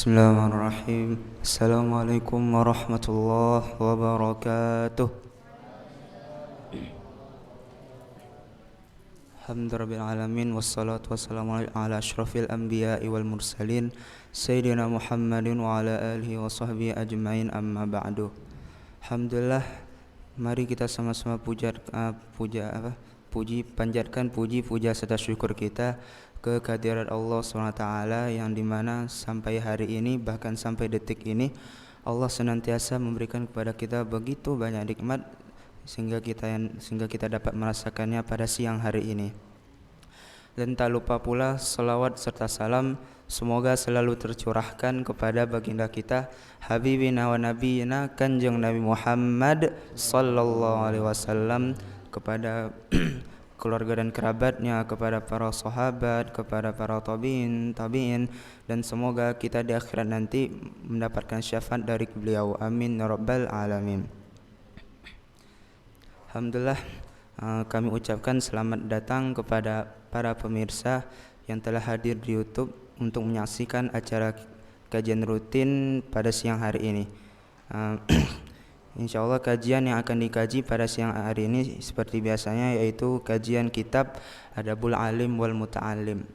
Bismillahirrahmanirrahim. Assalamualaikum warahmatullahi wabarakatuh. Alhamdulillahirabbil alamin wassalatu wassalamu ala asyrafil anbiya'i wal mursalin sayyidina Muhammadin wa ala alihi wa sahbihi ajmain, amma ba'du. Alhamdulillah, mari kita sama-sama panjatkan puji puja serta syukur kita ke kehadirat Allah SWT, yang dimana sampai hari ini, bahkan sampai detik ini, Allah senantiasa memberikan kepada kita begitu banyak nikmat sehingga kita dapat merasakannya pada siang hari ini. Dan tak lupa pula salawat serta salam semoga selalu tercurahkan kepada baginda kita habibina wa nabiyina Kanjeng Nabi Muhammad sallallahu alaihi wasallam, kepada keluarga dan kerabatnya, kepada para sahabat, kepada para tabi'in, dan semoga kita di akhirat nanti mendapatkan syafaat dari beliau. Amin ya rabbal alamin. Alhamdulillah, kami ucapkan selamat datang kepada para pemirsa yang telah hadir di YouTube untuk menyaksikan acara kajian rutin pada siang hari ini. InsyaAllah kajian yang akan dikaji pada siang hari ini seperti biasanya, yaitu kajian kitab Adabul Alim wal Muta'alim.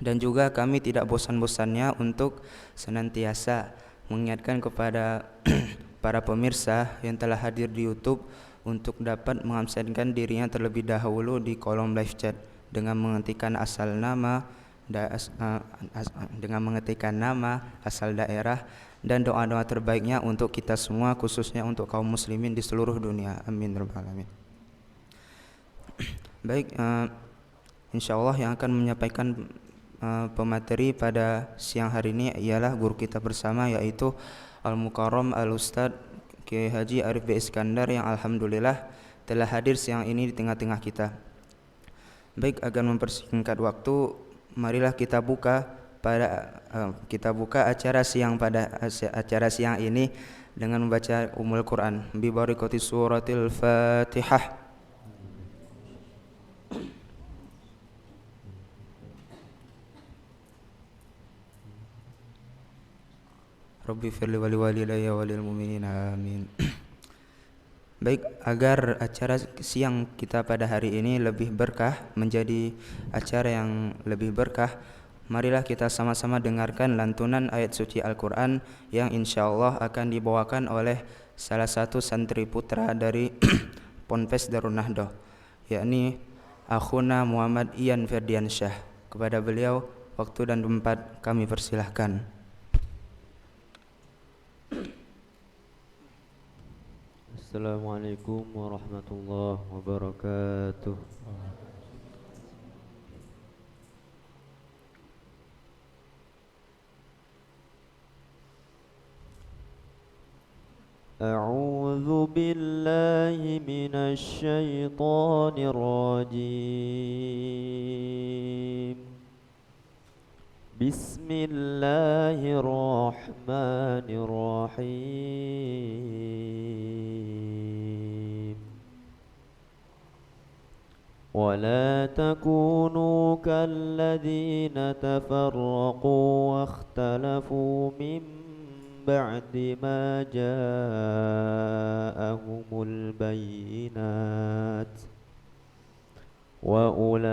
Dan juga kami tidak bosan-bosannya untuk senantiasa mengingatkan kepada para pemirsa yang telah hadir di YouTube untuk dapat mengabsenkan dirinya terlebih dahulu di kolom live chat dengan mengetikkan nama, asal daerah, dan doa-doa terbaiknya untuk kita semua, khususnya untuk kaum muslimin di seluruh dunia. Amin rabbal alamin. Baik, insyaallah yang akan menyampaikan pemateri pada siang hari ini ialah guru kita bersama, yaitu Al-Mukarram Al-Ustadz Kiai Haji Arif B. Iskandar, yang alhamdulillah telah hadir siang ini di tengah-tengah kita. Baik, agar mempersingkat waktu, marilah kita buka acara siang ini dengan membaca Ummul Quran bi barakati suratil Fatihah. Rabbi firli wali walidayya walil mu'minin, amin. Baik, agar acara siang kita pada hari ini lebih berkah, menjadi acara yang lebih berkah, marilah kita sama-sama dengarkan lantunan ayat suci Al-Quran yang insyaallah akan dibawakan oleh salah satu santri putra dari Ponpes Darun Nahdoh, yakni Akhuna Muhammad Ian Ferdiansyah. Kepada beliau waktu dan tempat kami persilahkan. Assalamualaikum warahmatullahi wabarakatuh. A'udzu billahi minasy syaithanir rajim. Bismillahirrahmanirrahim. ولا تكونوا كالذين تفرقوا واختلفوا من بعد ما جاءهم البينات وأولئك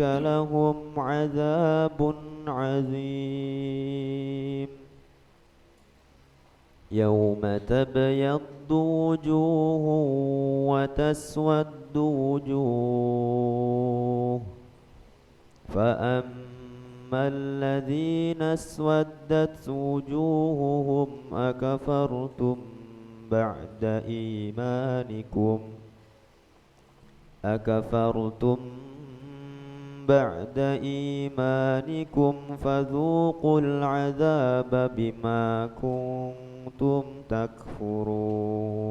لهم عذاب عظيم. يوم تبيض وجوه وتسود وجوه، فأما الذين اسودت وجوههم أكفرتم بعد إيمانكم فذوقوا العذاب بما كنتم تكفرون.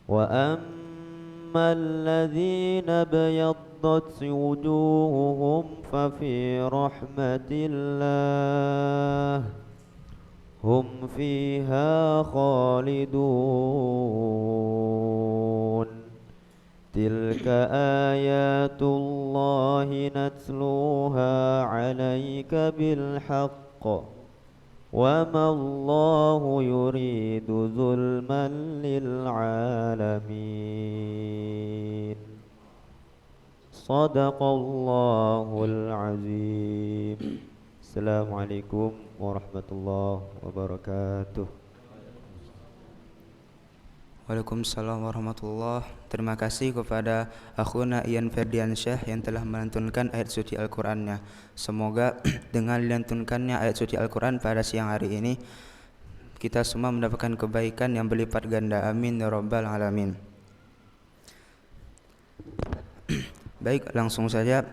وأما الذين ابيضت وجوههم ففي رحمة الله هم فيها خالدون تلك آيات الله نتلوها عليك بالحق وما الله يريد ظلما للعالمين صدق الله العظيم. Assalamualaikum warahmatullahi wabarakatuh. Waalaikumsalam warahmatullah. Terima kasih kepada akhuna Ian Ferdiansyah yang telah melantunkan ayat suci Al-Qur'annya. Semoga dengan dilantunkannya ayat suci Al-Qur'an pada siang hari ini kita semua mendapatkan kebaikan yang berlipat ganda. Amin ya rabbal alamin. Baik, langsung saja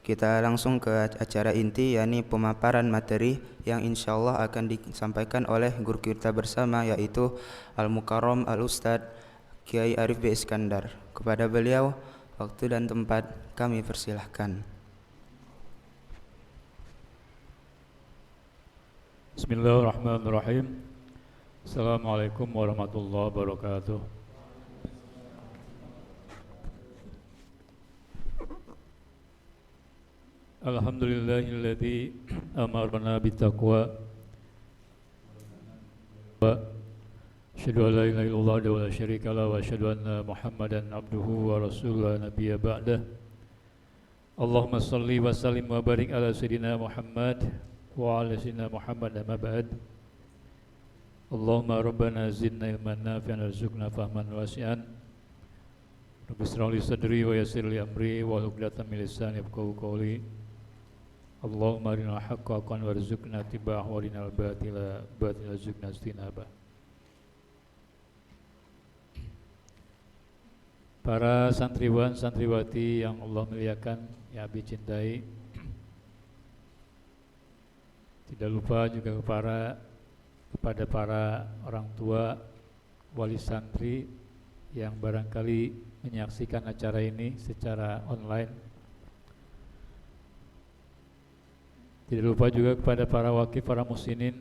kita langsung ke acara inti, yakni pemaparan materi yang insyaallah akan disampaikan oleh guru kita bersama, yaitu Al-Mukarram Al-Ustadz Kiai Arif B. Iskandar. Kepada beliau waktu dan tempat kami persilahkan. Bismillahirrahmanirrahim. Assalamualaikum warahmatullahi wabarakatuh. Alhamdulillahilladzi amarna bittaqwa wa asyhadu an la ilaha illallah wa la syarika lahu wa asyhadu anna Muhammadan abduhu wa rasuluhu la nabiyya ba'dah. Allahumma shalli wa sallim wa barik ala sayyidina Muhammad wa ala sayyidina Muhammad amma ba'd. Allahumma rabbana zidna ilman nafi'an warzuqna fahman wasi'an. Rabbi shrah li sadri wa yassir li amri wa hlul 'uqdatam min lisani yafqahu qawli. Allahumma arinal haqqa haqqan warzuqna ittiba'ahu wa arinal batila batilan warzuqna ijtinabah. Para santriwan santriwati yang Allah muliakan, yang Abi cintai, tidak lupa juga kepada para orang tua, wali santri yang barangkali menyaksikan acara ini secara online. Tidak lupa juga kepada para wakif, para muslimin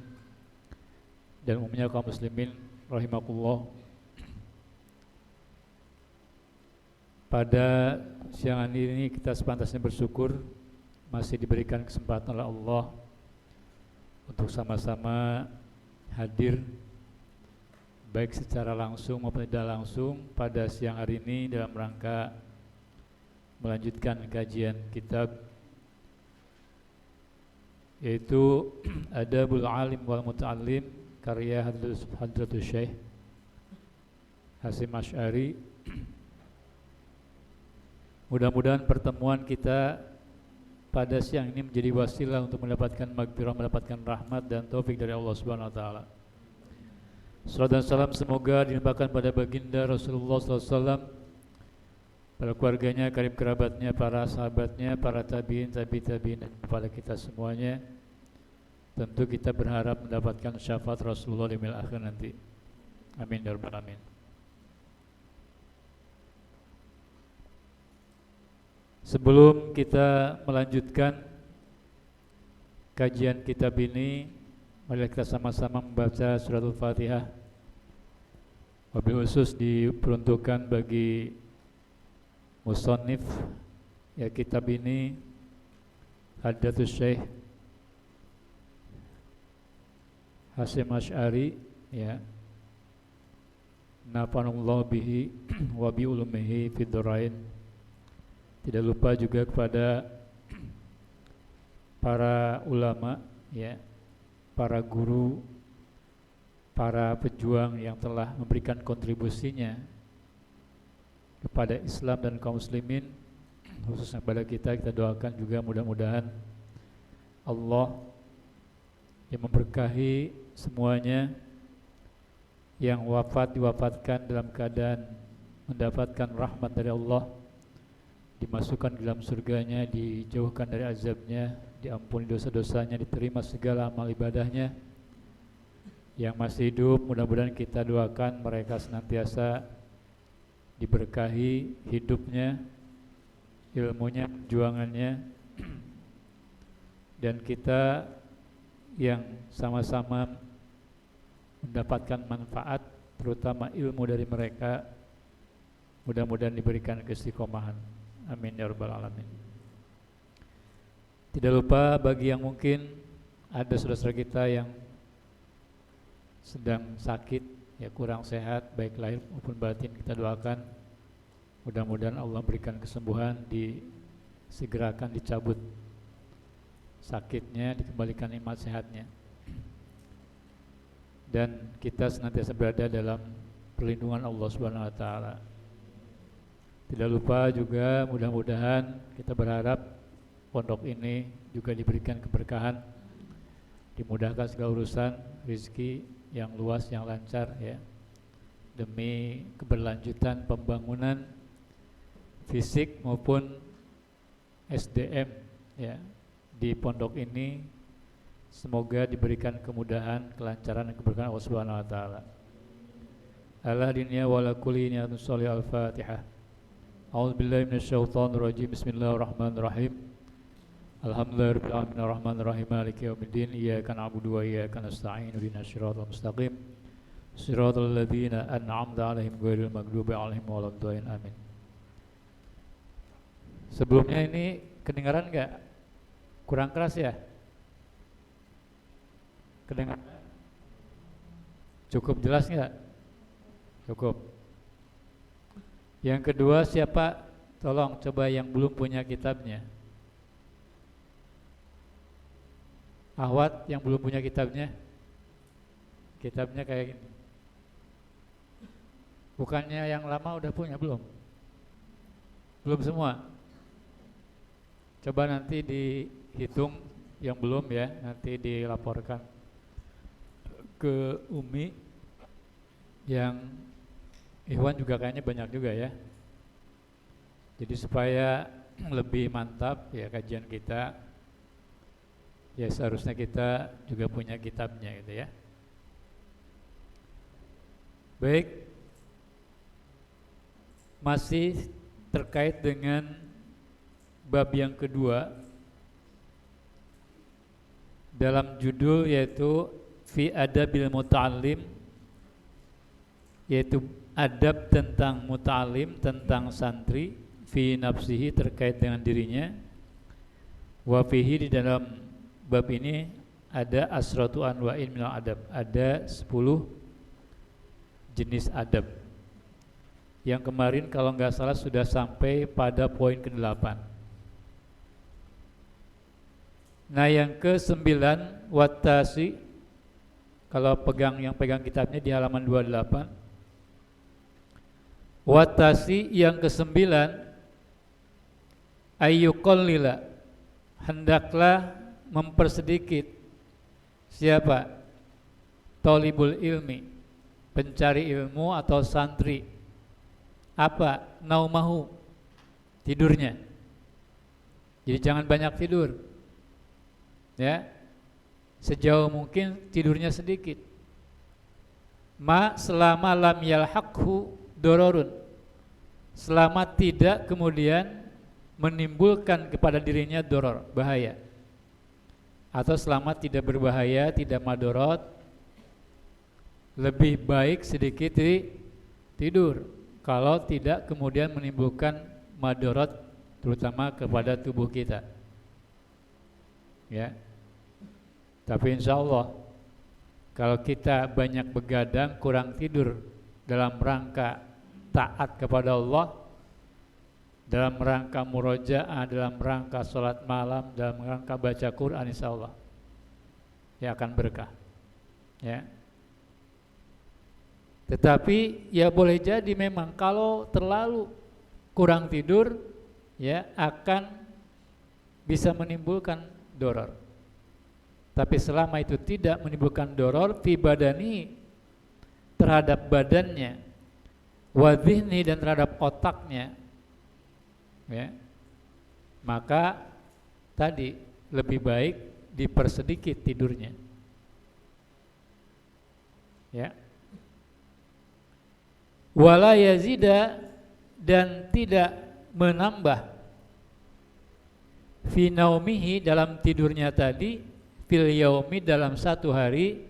dan umumnya kaum muslimin rahimakumullah. Pada siang ini kita sepantasnya bersyukur masih diberikan kesempatan oleh Allah untuk sama-sama hadir baik secara langsung maupun tidak langsung pada siang hari ini dalam rangka melanjutkan kajian kitab, yaitu Adabul Alim wal Muta'allim karya Hadratus Syekh Hasyim Asy'ari. Mudah-mudahan pertemuan kita pada siang ini menjadi wasilah untuk mendapatkan maghfirah, mendapatkan rahmat dan taufik dari Allah Subhanahu wa taala. Salawat dan salam semoga dilimpahkan pada baginda Rasulullah SAW, pada keluarganya, karib kerabatnya, para sahabatnya, para tabi'in, tabi'in, dan kepada kita semuanya. Tentu kita berharap mendapatkan syafaat Rasulullah di yaumil akhir nanti. Amin ya rabbal alamin. Sebelum kita melanjutkan kajian kitab ini, mari kita sama-sama membaca surat Al-Fatihah. Wabil khusus diperuntukkan bagi musannif ya kitab ini, Hadratus Syekh Hasyim Asy'ari, ya, nafanallahu bihi wa bi ulumihi fid dharain. Tidak lupa juga kepada para ulama, ya, para guru, para pejuang yang telah memberikan kontribusinya kepada Islam dan kaum muslimin, khususnya pada kita doakan juga mudah-mudahan Allah yang memberkahi semuanya, yang diwafatkan dalam keadaan mendapatkan rahmat dari Allah, dimasukkan ke dalam surganya, dijauhkan dari azabnya, diampuni dosa-dosanya, diterima segala amal ibadahnya. Yang masih hidup, mudah-mudahan kita doakan mereka senantiasa diberkahi hidupnya, ilmunya, perjuangannya, dan kita yang sama-sama mendapatkan manfaat, terutama ilmu dari mereka, Mudah-mudahan diberikan keistiqomahan. Amin ya rabbal alamin. Tidak lupa bagi yang mungkin ada saudara-saudara kita yang sedang sakit, ya kurang sehat baik lahir maupun batin, kita doakan mudah-mudahan Allah berikan kesembuhan, disegerakan dicabut sakitnya, dikembalikan nikmat sehatnya, dan kita senantiasa berada dalam perlindungan Allah Subhanahu wa taala. Tidak lupa juga mudah-mudahan kita berharap pondok ini juga diberikan keberkahan, dimudahkan segala urusan, rezeki yang luas, yang lancar ya, demi keberlanjutan pembangunan fisik maupun SDM ya di pondok ini. Semoga diberikan kemudahan, kelancaran dan keberkahan Allah Subhanahu wa taala. Ala dunya wala kulli niyatun sholih al-Fatihah. A'udzubillahi minasyaitonir rajim. Bismillahirrahmanirrahim. Alhamdulillahirabbil alamin arrahmanir rahim maliki yaumiddin iyyaka na'budu wa iyyaka nasta'in ihdinas siratal mustaqim siratal ladzina an'amta 'alaihim ghairil maghdubi 'alaihim waladdallin amin. Sebelumnya ini kedengaran enggak? Kurang keras ya? Kedengaran? Cukup jelas enggak? Cukup. Yang kedua siapa? Tolong coba yang belum punya kitabnya. Ahwat yang belum punya kitabnya. Kitabnya kayak gini. Bukannya yang lama udah punya belum? Belum semua. Coba nanti dihitung yang belum ya, nanti dilaporkan ke Umi. Yang Ikhwan juga kayaknya banyak juga ya. Jadi supaya lebih mantap ya kajian kita, ya seharusnya kita juga punya kitabnya gitu ya. Baik, masih terkait dengan bab yang kedua dalam judul yaitu fi adabil muta'allim, yaitu adab tentang muta'alim, tentang santri, fi nafsihi terkait dengan dirinya, wa fihi di dalam bab ini ada asratu anwa'in minal adab, ada 10 jenis adab. Yang kemarin kalau nggak salah sudah sampai pada poin ke-8. Nah yang ke-9 wattasi, kalau yang pegang kitabnya di halaman 28. Watasi yang ke-9 ayyuqallila, hendaklah mempersedikit siapa? Thalibul ilmi, pencari ilmu atau santri. Apa? Naumahu, tidurnya. Jadi jangan banyak tidur. Ya. Sejauh mungkin tidurnya sedikit. Ma selama lam yalhaqhu dororun, selama tidak kemudian menimbulkan kepada dirinya doror, bahaya, atau selama tidak berbahaya, tidak madorot, lebih baik sedikit tidur kalau tidak kemudian menimbulkan madorot terutama kepada tubuh kita ya. Tapi insya Allah kalau kita banyak begadang, kurang tidur dalam rangka taat kepada Allah, dalam rangka murojaah, dalam rangka sholat malam, dalam rangka baca Quran, insyaallah ya akan berkah ya. Tetapi ya boleh jadi memang kalau terlalu kurang tidur ya akan bisa menimbulkan doror. Tapi selama itu tidak menimbulkan doror fi badani, terhadap badannya, wadhihni, dan terhadap otaknya ya, maka tadi lebih baik dipersedikit tidurnya ya. Wala yazida, dan tidak menambah fi naumihi, dalam tidurnya tadi, fil yaumi, dalam satu hari,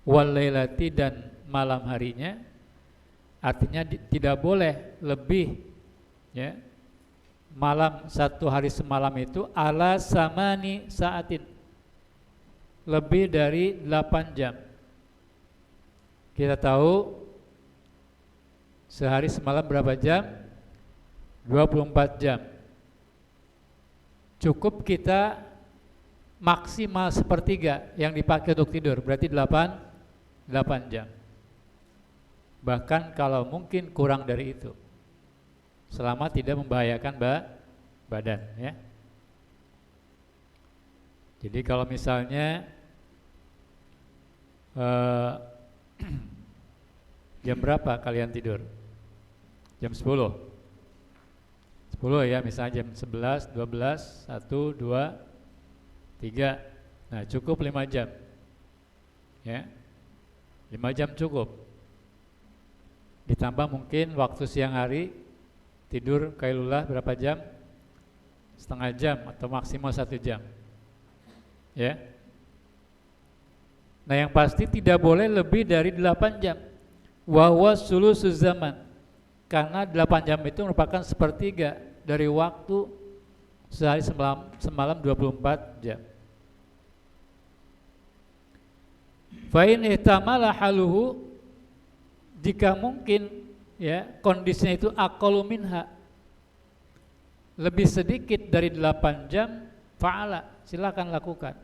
wal lailati, dan malam harinya, Artinya tidak boleh lebih, ya, malam satu hari semalam itu ala samani saatin, lebih dari 8 jam. Kita tahu sehari semalam berapa jam? 24 jam. Cukup kita maksimal sepertiga yang dipakai untuk tidur, berarti 8 jam. Bahkan kalau mungkin kurang dari itu, selama tidak membahayakan badan, ya. Jadi kalau misalnya jam berapa kalian tidur? Jam 10 ya, misalnya jam 11, 12, 1, 2, 3. Nah, cukup 5 jam, ya, 5 jam cukup. Ditambah mungkin waktu siang hari tidur kailulah berapa jam? Setengah jam atau maksimal 1 jam, ya. Nah, yang pasti tidak boleh lebih dari 8 jam. Wa huwa sulusuz zaman, karena 8 jam itu merupakan sepertiga dari waktu sehari semalam 24 jam. Fa in ihtamala haluhu, jika mungkin, ya, kondisinya itu aqallu minha, lebih sedikit dari 8 jam, fa'ala, silakan lakukan.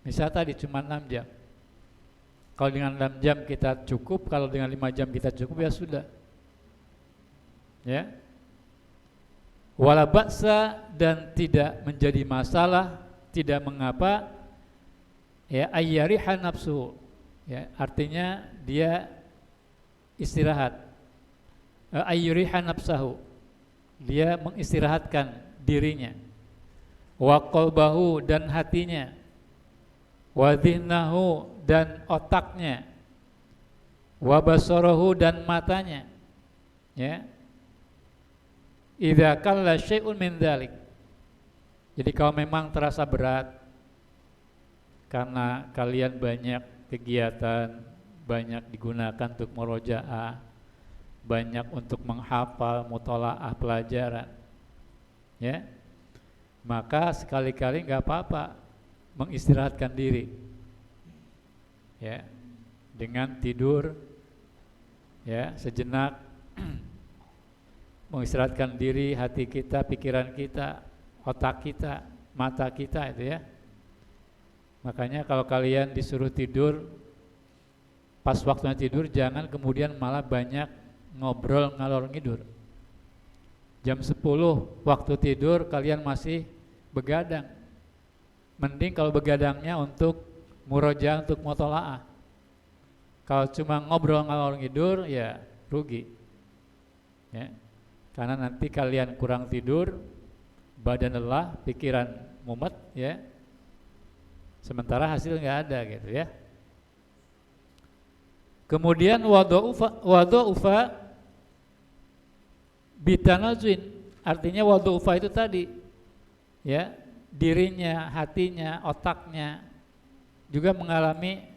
Misal tadi cuma 6 jam. Kalau dengan 6 jam kita cukup, kalau dengan 5 jam kita cukup, ya sudah. Ya. Wala ba'sa, dan tidak menjadi masalah, tidak mengapa, ya, ayyariha nafsuhu, ya, artinya dia istirahat, ayyuriha nafsahu, dia mengistirahatkan dirinya, wa qalbahu, dan hatinya, wa dhihnahu, dan otaknya, wa basarahu, dan matanya, ya. Idza kalla syai'un min dzalik. Jadi kalau memang terasa berat karena kalian banyak kegiatan, banyak digunakan untuk murojaah, banyak untuk menghafal mutolaah pelajaran, ya, maka sekali-kali nggak apa-apa mengistirahatkan diri, ya, dengan tidur, ya, sejenak, mengistirahatkan diri, hati kita, pikiran kita, otak kita, mata kita, itu, ya. Makanya kalau kalian disuruh tidur, pas waktunya tidur jangan kemudian malah banyak ngobrol ngalor ngidur. Jam 10 waktu tidur kalian masih begadang. Mending kalau begadangnya untuk murojaah, untuk mutolaah. Kalau cuma ngobrol ngalor ngidur, ya rugi, ya. Karena nanti kalian kurang tidur, badan lelah, pikiran mumet, ya. Sementara hasil nggak ada, gitu, ya. Kemudian wadhu'ufa bitanazuin, artinya wadhu'ufa itu tadi, ya, dirinya, hatinya, otaknya juga mengalami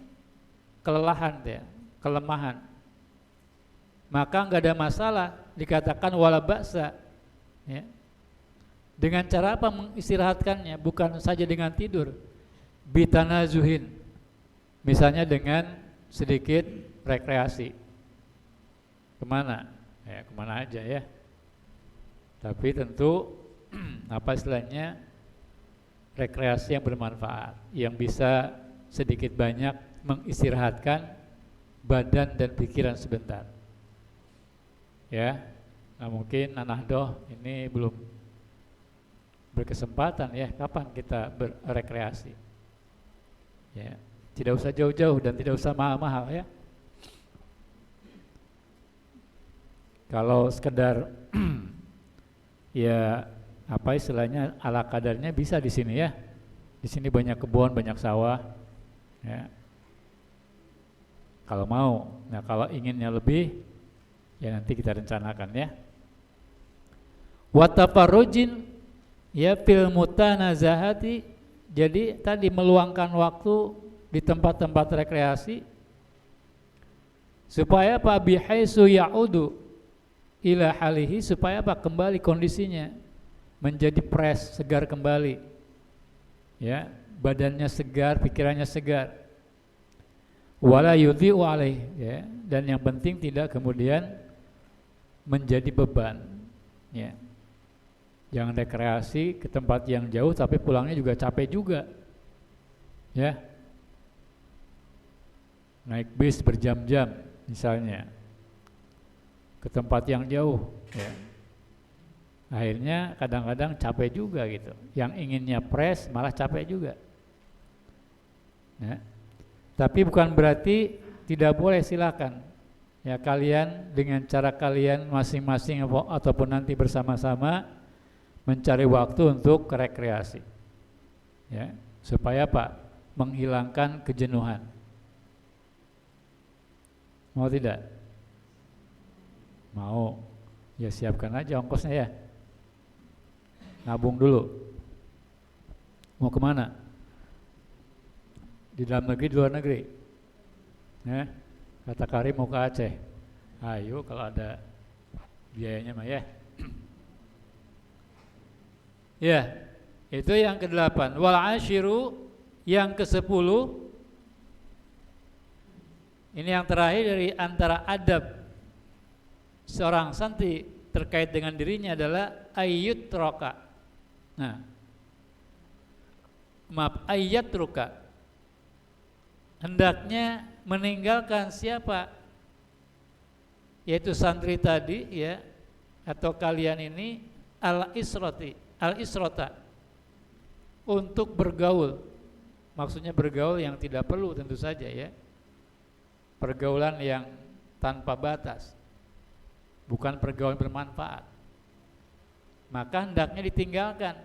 kelelahan, ya, kelemahan. Maka nggak ada masalah, dikatakan wala ba'sa, ya. Dengan cara apa mengistirahatkannya? Bukan saja dengan tidur, bitanazuhin, misalnya dengan sedikit rekreasi. Kemana? Ya, kemana aja, ya. Tapi tentu apa istilahnya, rekreasi yang bermanfaat, yang bisa sedikit banyak mengistirahatkan badan dan pikiran sebentar, ya. Nah, mungkin Anahdoh ini belum berkesempatan, ya, kapan kita berrekreasi, ya. Tidak usah jauh-jauh dan tidak usah mahal-mahal, ya. Kalau sekedar ya apa istilahnya ala kadarnya bisa di sini, ya. Di sini banyak kebun, banyak sawah, ya. Kalau mau, nah kalau inginnya lebih, ya nanti kita rencanakan, ya. Wa tafarrujin, ya, fil mutanazahati, jadi tadi meluangkan waktu di tempat-tempat rekreasi, Supaya apa? Bihaitsu ya'udu ila halihi, supaya apa? Kembali kondisinya menjadi fresh, segar kembali. Ya, badannya segar, pikirannya segar. Wala yudhi'u alaih, ya, dan yang penting tidak kemudian menjadi beban. Ya. Jangan rekreasi ke tempat yang jauh tapi pulangnya juga capek juga. Ya. Naik bis berjam-jam misalnya ke tempat yang jauh, ya. Akhirnya kadang-kadang capek juga gitu. Yang inginnya fresh malah capek juga. Ya. Tapi bukan berarti tidak boleh, silakan. Ya, kalian dengan cara kalian masing-masing ataupun nanti bersama-sama mencari waktu untuk rekreasi. Ya, supaya apa? Menghilangkan kejenuhan. Mau tidak? Mau. Ya siapkan aja ongkosnya ya. Nabung dulu. Mau kemana? Di dalam negeri, di luar negeri. Ya, kata Karim mau ke Aceh. Ayo kalau ada biayanya mah ya. Ya, itu yang ke-8. Wal ashiru, yang ke-10. Ini yang terakhir dari antara adab seorang santri terkait dengan dirinya adalah ayyut roka. Nah, maaf, ayat roka. Hendaknya meninggalkan siapa? Yaitu santri tadi, ya, atau kalian ini al-isrota, untuk bergaul. Maksudnya bergaul yang tidak perlu tentu saja, ya. Pergaulan yang tanpa batas, bukan pergaulan bermanfaat. Maka hendaknya ditinggalkan.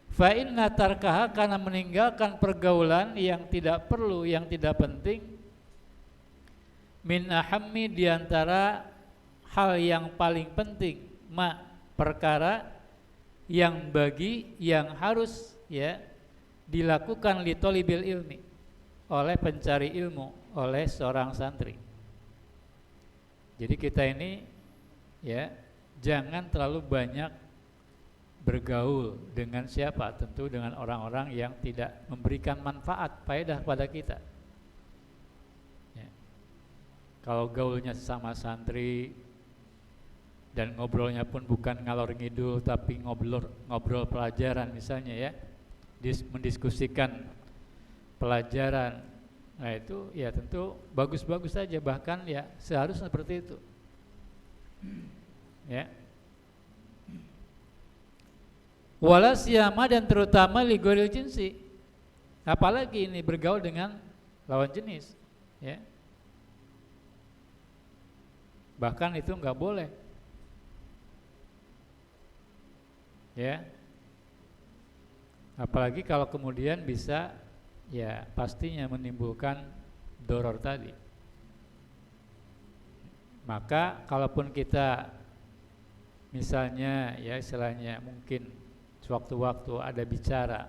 Fa inna tarkaha, karena meninggalkan pergaulan yang tidak perlu, yang tidak penting, min ahammi, diantara hal yang paling penting, perkara yang harus, ya, dilakukan li thalibil ilmi, oleh pencari ilmu, oleh seorang santri. Jadi kita ini, ya, jangan terlalu banyak bergaul dengan siapa? Tentu dengan orang-orang yang tidak memberikan manfaat, faedah pada kita. Ya. Kalau gaulnya sama santri dan ngobrolnya pun bukan ngalor ngidul tapi ngobrol pelajaran misalnya, ya, mendiskusikan pelajaran, nah itu ya tentu bagus-bagus saja, bahkan ya seharusnya seperti itu. Ya. Wala siyama, dan terutama li ghairil jinsi, apalagi ini bergaul dengan lawan jenis, ya. Bahkan itu enggak boleh, ya. Apalagi kalau kemudian bisa, ya, pastinya menimbulkan doror tadi. Maka kalaupun kita misalnya, ya, istilahnya mungkin sewaktu-waktu ada bicara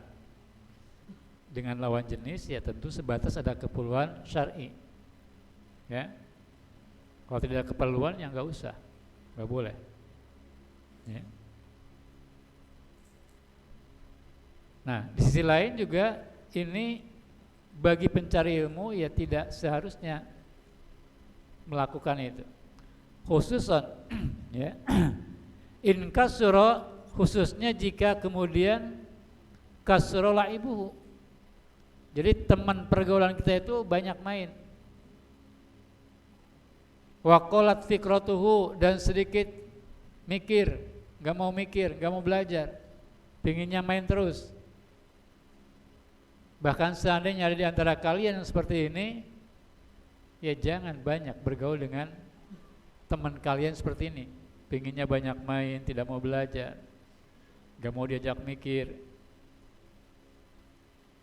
dengan lawan jenis, ya tentu sebatas ada keperluan syar'i, ya. Kalau tidak ada keperluan, ya nggak usah, nggak boleh, ya. Nah, di sisi lain juga ini bagi pencari ilmu, ya tidak seharusnya melakukan itu, khususan ya in kasura, khususnya jika kemudian kasra laibuhu, jadi teman pergaulan kita itu banyak main, wa qalat fikratuhu, dan sedikit mikir, nggak mau belajar, pinginnya main terus. Bahkan seandainya ada di antara kalian yang seperti ini, ya jangan banyak bergaul dengan teman kalian seperti ini, pinginnya banyak main, tidak mau belajar, nggak mau diajak mikir,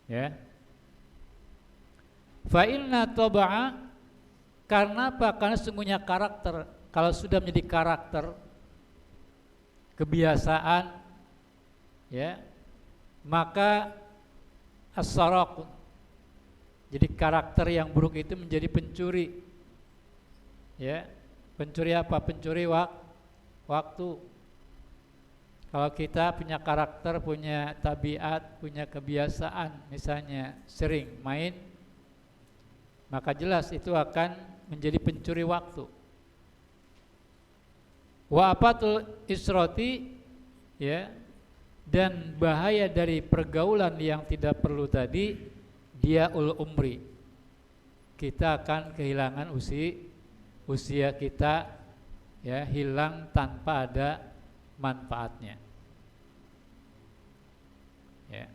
ya. Fa inna taba'a, karena apa? Karena sesungguhnya karakter, kalau sudah menjadi karakter, kebiasaan, ya, maka as-saraq, jadi karakter yang buruk itu menjadi pencuri, Ya, pencuri apa? Pencuri waktu. Kalau kita punya karakter, punya tabiat, punya kebiasaan, misalnya sering main, maka jelas itu akan menjadi pencuri waktu. Wa apatul isroti, ya, dan bahaya dari pergaulan yang tidak perlu tadi, dia umri. Kita akan kehilangan usia kita, ya, hilang tanpa ada manfaatnya. Ya.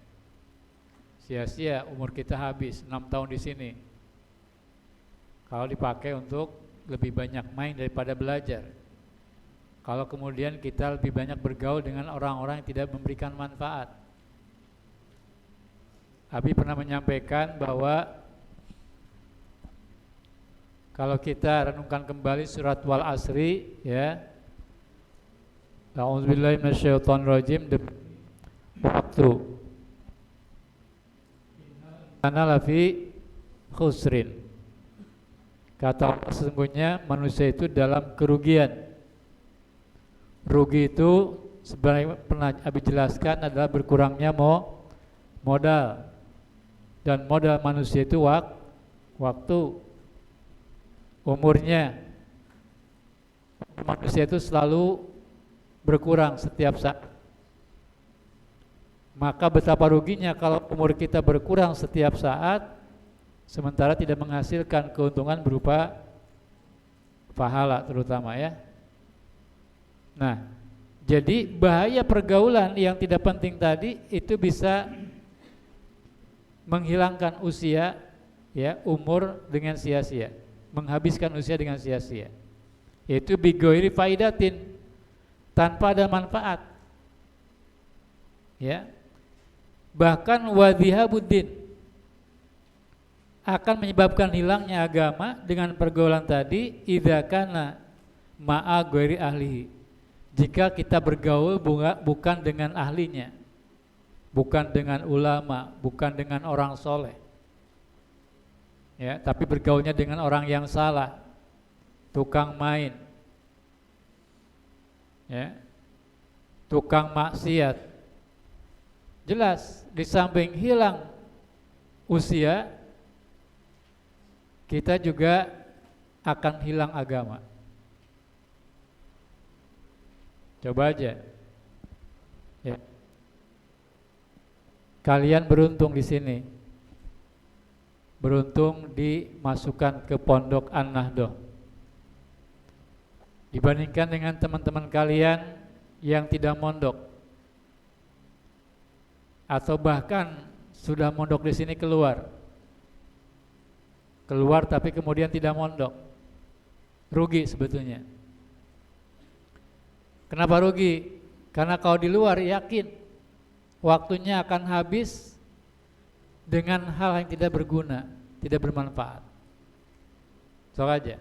Sia-sia umur kita habis 6 tahun di sini. Kalau dipakai untuk lebih banyak main daripada belajar. Kalau kemudian kita lebih banyak bergaul dengan orang-orang yang tidak memberikan manfaat. Abi pernah menyampaikan bahwa kalau kita renungkan kembali surat Wal Asri, ya, A'udzubillahi minasyaitonirrajim, waktu ana lafi khusrin. Kata Allah, sesungguhnya manusia itu dalam kerugian. Rugi itu sebenarnya pernah Abi jelaskan adalah berkurangnya modal. Dan modal manusia itu waktu. Umurnya manusia itu selalu berkurang setiap saat. Maka betapa ruginya kalau umur kita berkurang setiap saat, sementara tidak menghasilkan keuntungan berupa pahala terutama, ya. Nah, jadi bahaya pergaulan yang tidak penting tadi itu bisa menghilangkan usia, ya, umur dengan sia-sia, menghabiskan usia dengan sia-sia. Yaitu bigoiri faidatin, tanpa ada manfaat. Ya. Bahkan wadhihabuddin, akan menyebabkan hilangnya agama dengan pergaulan tadi, idza kana ma'a ghairi ahlihi, jika kita bergaul bukan dengan ahlinya, bukan dengan ulama, bukan dengan orang soleh, ya, tapi bergaulnya dengan orang yang salah, tukang main, ya, tukang maksiat. Jelas di samping hilang usia, kita juga akan hilang agama. Coba aja, ya. Kalian beruntung di sini, beruntung dimasukkan ke pondok An-Nahdoh. Dibandingkan dengan teman-teman kalian yang tidak mondok, atau bahkan sudah mondok di sini keluar tapi kemudian tidak mondok, rugi sebetulnya. Kenapa rugi? Karena kalau di luar yakin waktunya akan habis dengan hal yang tidak berguna, tidak bermanfaat. Sok aja.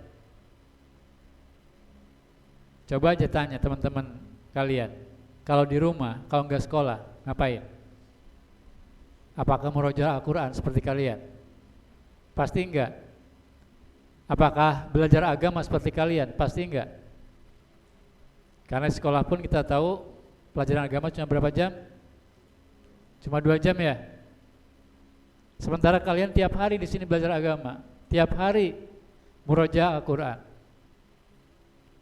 Coba aja tanya teman-teman kalian, kalau di rumah, kalau enggak sekolah, ngapain? Apakah murojaah Al-Quran seperti kalian? Pasti enggak. Apakah belajar agama seperti kalian? Pasti enggak. Karena sekolah pun kita tahu pelajaran agama cuma berapa jam? Cuma 2 jam, ya. Sementara kalian tiap hari di sini belajar agama, tiap hari murojaah Al-Quran.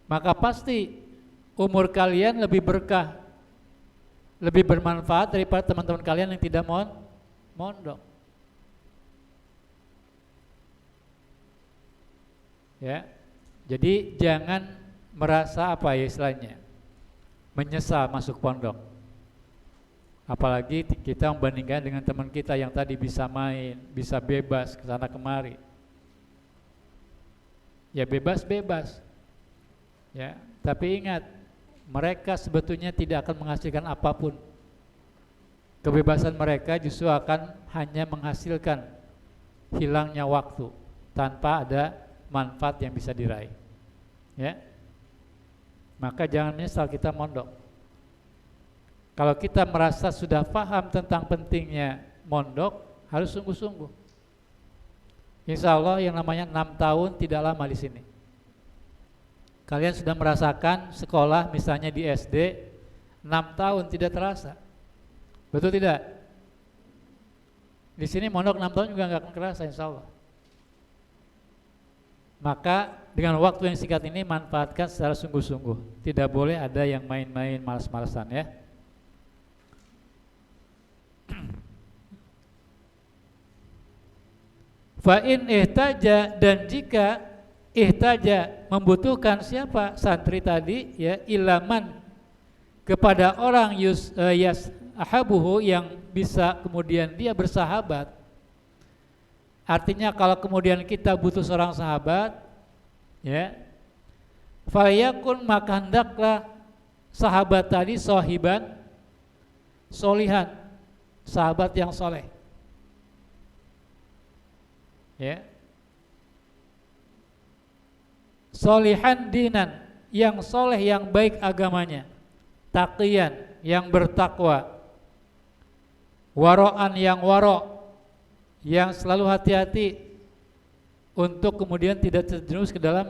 Maka pasti umur kalian lebih berkah, lebih bermanfaat daripada teman-teman kalian yang tidak mondok. Ya. Jadi jangan merasa apa ya istilahnya, menyesal masuk pondok. Apalagi kita membandingkan dengan teman kita yang tadi bisa main, bisa bebas ke sana kemari. Ya bebas-bebas. Ya, tapi ingat, mereka sebetulnya tidak akan menghasilkan apapun. Kebebasan mereka justru akan hanya menghasilkan hilangnya waktu tanpa ada manfaat yang bisa diraih. Ya. Maka jangan menyesal kita mondok. Kalau kita merasa sudah paham tentang pentingnya mondok, harus sungguh-sungguh. Insya Allah yang namanya 6 tahun tidak lama di sini. Kalian sudah merasakan sekolah misalnya di SD 6 tahun tidak terasa. Betul tidak? Di sini mondok 6 tahun juga nggak akan kerasa insya Allah. Maka dengan waktu yang singkat ini manfaatkan secara sungguh-sungguh. Tidak boleh ada yang main-main malas-malasan ya. Fa'in ihtaja, dan jika ihtaja membutuhkan siapa santri tadi ya, ilaman kepada orang ahabuhu yang bisa kemudian dia bersahabat. Artinya kalau kemudian kita butuh seorang sahabat ya, falyakun, maka hendaklah sahabat tadi sohiban solihan, sahabat yang soleh ya, solihan dinan, yang soleh yang baik agamanya, taqiyan yang bertakwa, waro'an yang waro', yang selalu hati-hati untuk kemudian tidak terjerumus ke dalam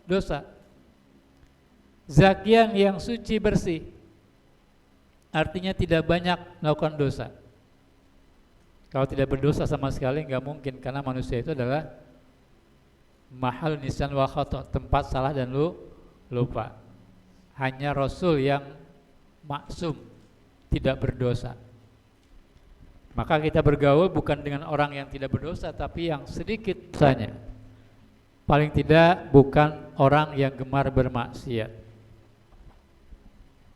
dosa, zakian yang suci bersih, artinya tidak banyak melakukan dosa. Kalau tidak berdosa sama sekali nggak mungkin, karena manusia itu adalah mahal nisyan wa khata', tempat salah dan lupa. Hanya Rasul yang maksum, tidak berdosa. Maka kita bergaul bukan dengan orang yang tidak berdosa, tapi yang sedikit dosanya. Paling tidak bukan orang yang gemar bermaksiat.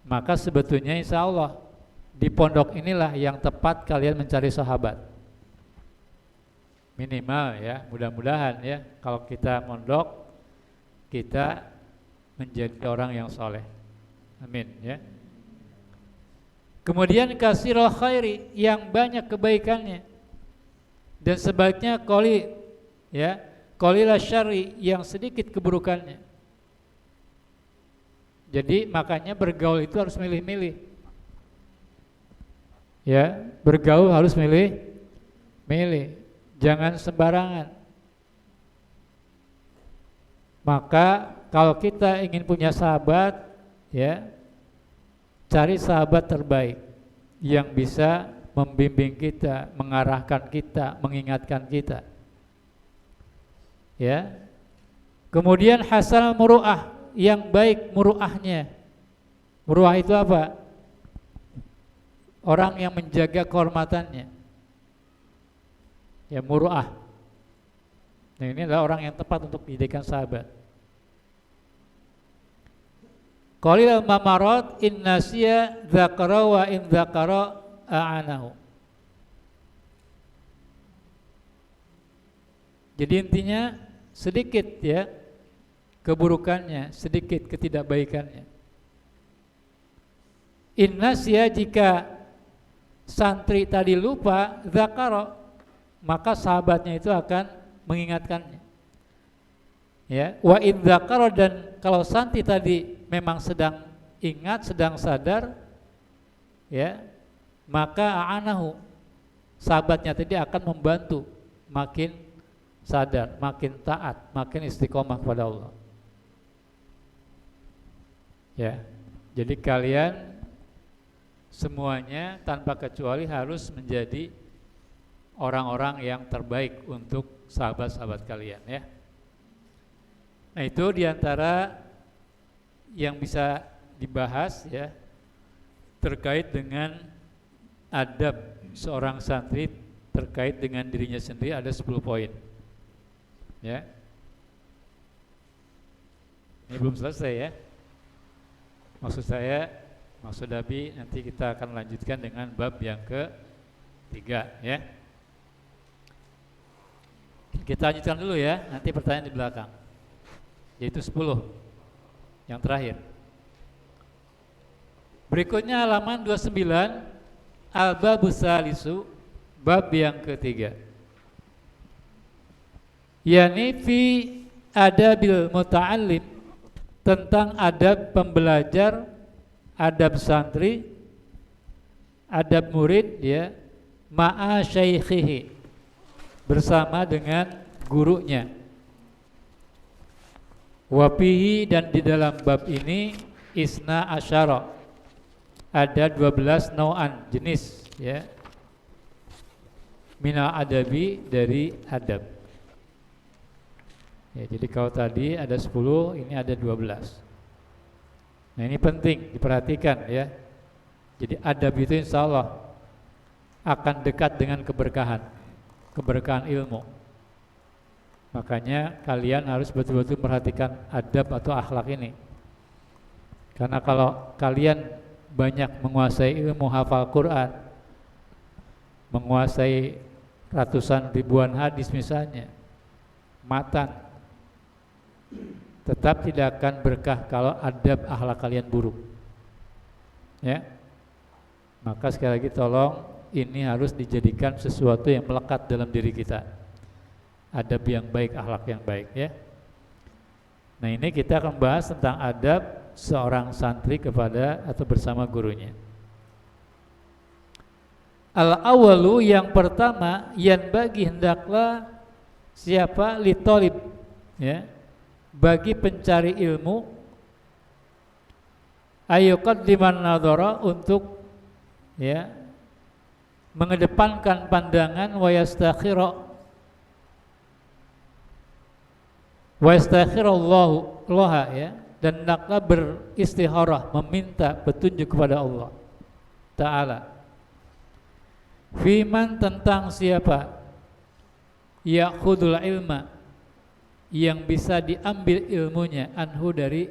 Maka sebetulnya insya Allah di pondok inilah yang tepat kalian mencari sahabat. Minimal ya, mudah-mudahan ya, kalau kita mondok kita menjadi orang yang soleh. Amin ya. Kemudian kasirul khairi, yang banyak kebaikannya, dan sebaliknya qali ya, qalila syarri, yang sedikit keburukannya. Jadi makanya bergaul itu harus milih-milih. Ya, bergaul harus milih. Jangan sembarangan. Maka kalau kita ingin punya sahabat ya, cari sahabat terbaik yang bisa membimbing kita, mengarahkan kita, mengingatkan kita. Ya. Kemudian hasanul muru'ah, yang baik muru'ahnya. Muru'ah itu apa? Orang yang menjaga kehormatannya. Ya, muru'ah. Nah, ini adalah orang yang tepat untuk dijadikan sahabat. Qalil mamarat in nasiya dzakara wa in dzakara a'anahu. Jadi intinya sedikit ya keburukannya, sedikit ketidakbaikannya. In nasiya, jika santri tadi lupa, dzakara, maka sahabatnya itu akan mengingatkannya. Ya, wa in dzakara, dan kalau santri tadi memang sedang ingat, sedang sadar, ya, maka a'anahu, sahabatnya tadi akan membantu makin sadar, makin taat, makin istiqomah kepada Allah. Ya, jadi kalian semuanya tanpa kecuali harus menjadi orang-orang yang terbaik untuk sahabat-sahabat kalian ya. Nah, itu diantara yang bisa dibahas ya terkait dengan adab seorang santri terkait dengan dirinya sendiri, ada 10 poin. Ya. Ini belum selesai ya. Maksud Abi nanti kita akan lanjutkan dengan bab yang ketiga ya. Kita lanjutkan dulu ya, nanti pertanyaan di belakang. Yaitu 10 yang terakhir. Berikutnya halaman 29, al-babus salisu, bab yang ketiga. Yani fi adabil muta'allim, tentang adab pembelajar, adab santri, adab murid ya, ma'a syaikhihi, bersama dengan gurunya. Wafihi, dan di dalam bab ini isna asyara, ada 12 nau'an, jenis ya, mina adabi, dari adab ya. Jadi kalau tadi ada 10, ini ada 12. Nah ini penting diperhatikan ya. Jadi adab itu insya Allah akan dekat dengan keberkahan, keberkahan ilmu. Makanya kalian harus betul-betul perhatikan adab atau akhlak ini. Karena kalau kalian banyak menguasai ilmu, hafal Quran, menguasai ratusan ribuan hadis misalnya, matan, tetap tidak akan berkah kalau adab akhlak kalian buruk. Ya. Maka sekali lagi tolong, ini harus dijadikan sesuatu yang melekat dalam diri kita. Adab yang baik, akhlak yang baik ya. Nah ini kita akan bahas tentang adab seorang santri kepada atau bersama gurunya. Al-awalu, yang pertama, yang bagi hendaklah siapa, li thalib ya, bagi pencari ilmu, ayuqaddiman nadhara, untuk ya mengedepankan pandangan, wa yastakhira, wa yastakhirallahu laha ya, dan hendaklah beristikharah, meminta petunjuk kepada Allah Ta'ala. Fiman, tentang siapa, ya'khudul ilma, yang bisa diambil ilmunya, anhu, dari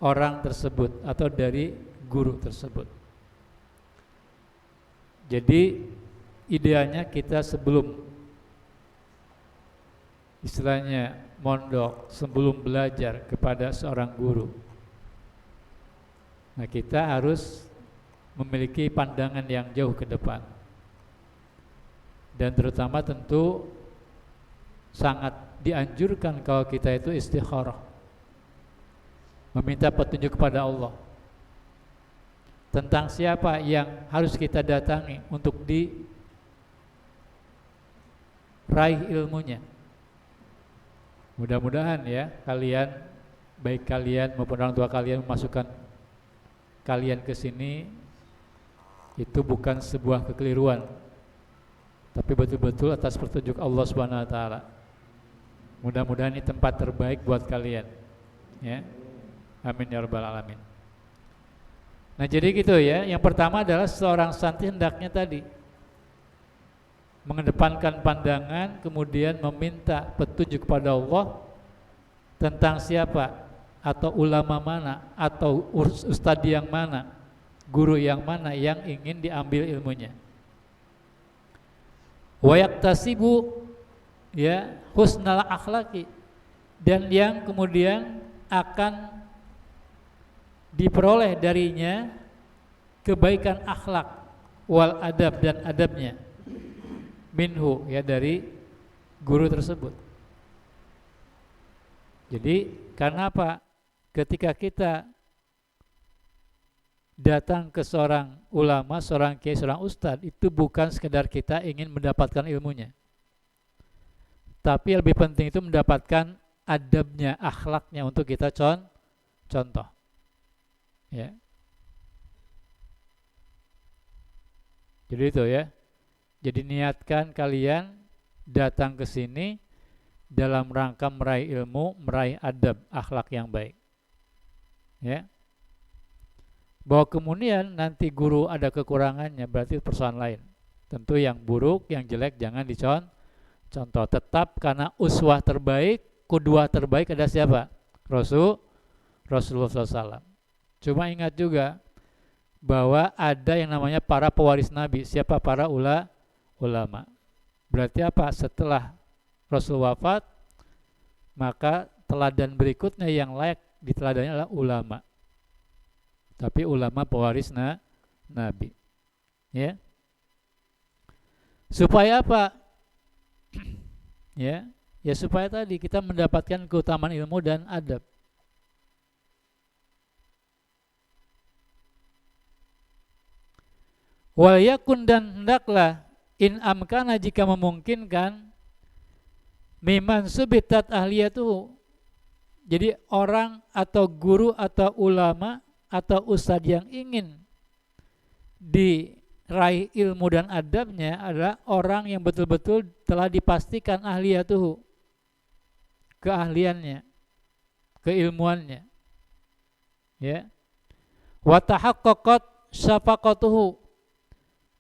orang tersebut atau dari guru tersebut. Jadi idealnya kita sebelum istilahnya mondok, sebelum belajar kepada seorang guru, nah kita harus memiliki pandangan yang jauh ke depan. Dan terutama tentu sangat dianjurkan kalau kita itu istikharah, meminta petunjuk kepada Allah tentang siapa yang harus kita datangi untuk diraih ilmunya. Mudah-mudahan ya kalian, baik kalian maupun orang tua kalian, memasukkan kalian ke sini itu bukan sebuah kekeliruan, tapi betul-betul atas petunjuk Allah Subhanahu wa taala. Mudah-mudahan ini tempat terbaik buat kalian ya. Amin ya rabbal alamin. Nah jadi gitu ya. Yang pertama adalah seorang santri hendaknya tadi mengedepankan pandangan, kemudian meminta petunjuk kepada Allah tentang siapa, atau ulama mana, atau ustadz yang mana, guru yang mana yang ingin diambil ilmunya. Wa yaktasibu ya husnal akhlaqi, dan yang kemudian akan diperoleh darinya kebaikan akhlak, wal adab, dan adabnya, minhu ya, dari guru tersebut. Jadi karena apa? Ketika kita datang ke seorang ulama, seorang kiai, seorang ustadz, itu bukan sekedar kita ingin mendapatkan ilmunya, tapi lebih penting itu mendapatkan adabnya, akhlaknya untuk kita contoh ya. Jadi itu ya. Jadi niatkan kalian datang ke sini dalam rangka meraih ilmu, meraih adab, akhlak yang baik. Ya. Bahwa kemudian nanti guru ada kekurangannya, berarti persoalan lain. Tentu yang buruk, yang jelek jangan dicontoh. Tetap karena uswah terbaik, qudwah terbaik ada siapa? Rasulullah SAW. Cuma ingat juga bahwa ada yang namanya para pewaris Nabi. Siapa para ulama? Berarti apa? Setelah Rasul wafat, maka teladan berikutnya yang layak diteladani adalah ulama. Tapi ulama pewaris Nabi. Ya. Supaya apa? Ya supaya tadi kita mendapatkan keutamaan ilmu dan adab. Wal yakun, dan hendaklah, in amkana, jika memungkinkan, miman subitat ahliyatuhu, Jadi orang atau guru atau ulama atau ustadz yang ingin diraih ilmu dan adabnya adalah orang yang betul-betul telah dipastikan ahliyatuhu, keahliannya, keilmuannya, ya. Wa tahaqqaqat syafaqatuhu,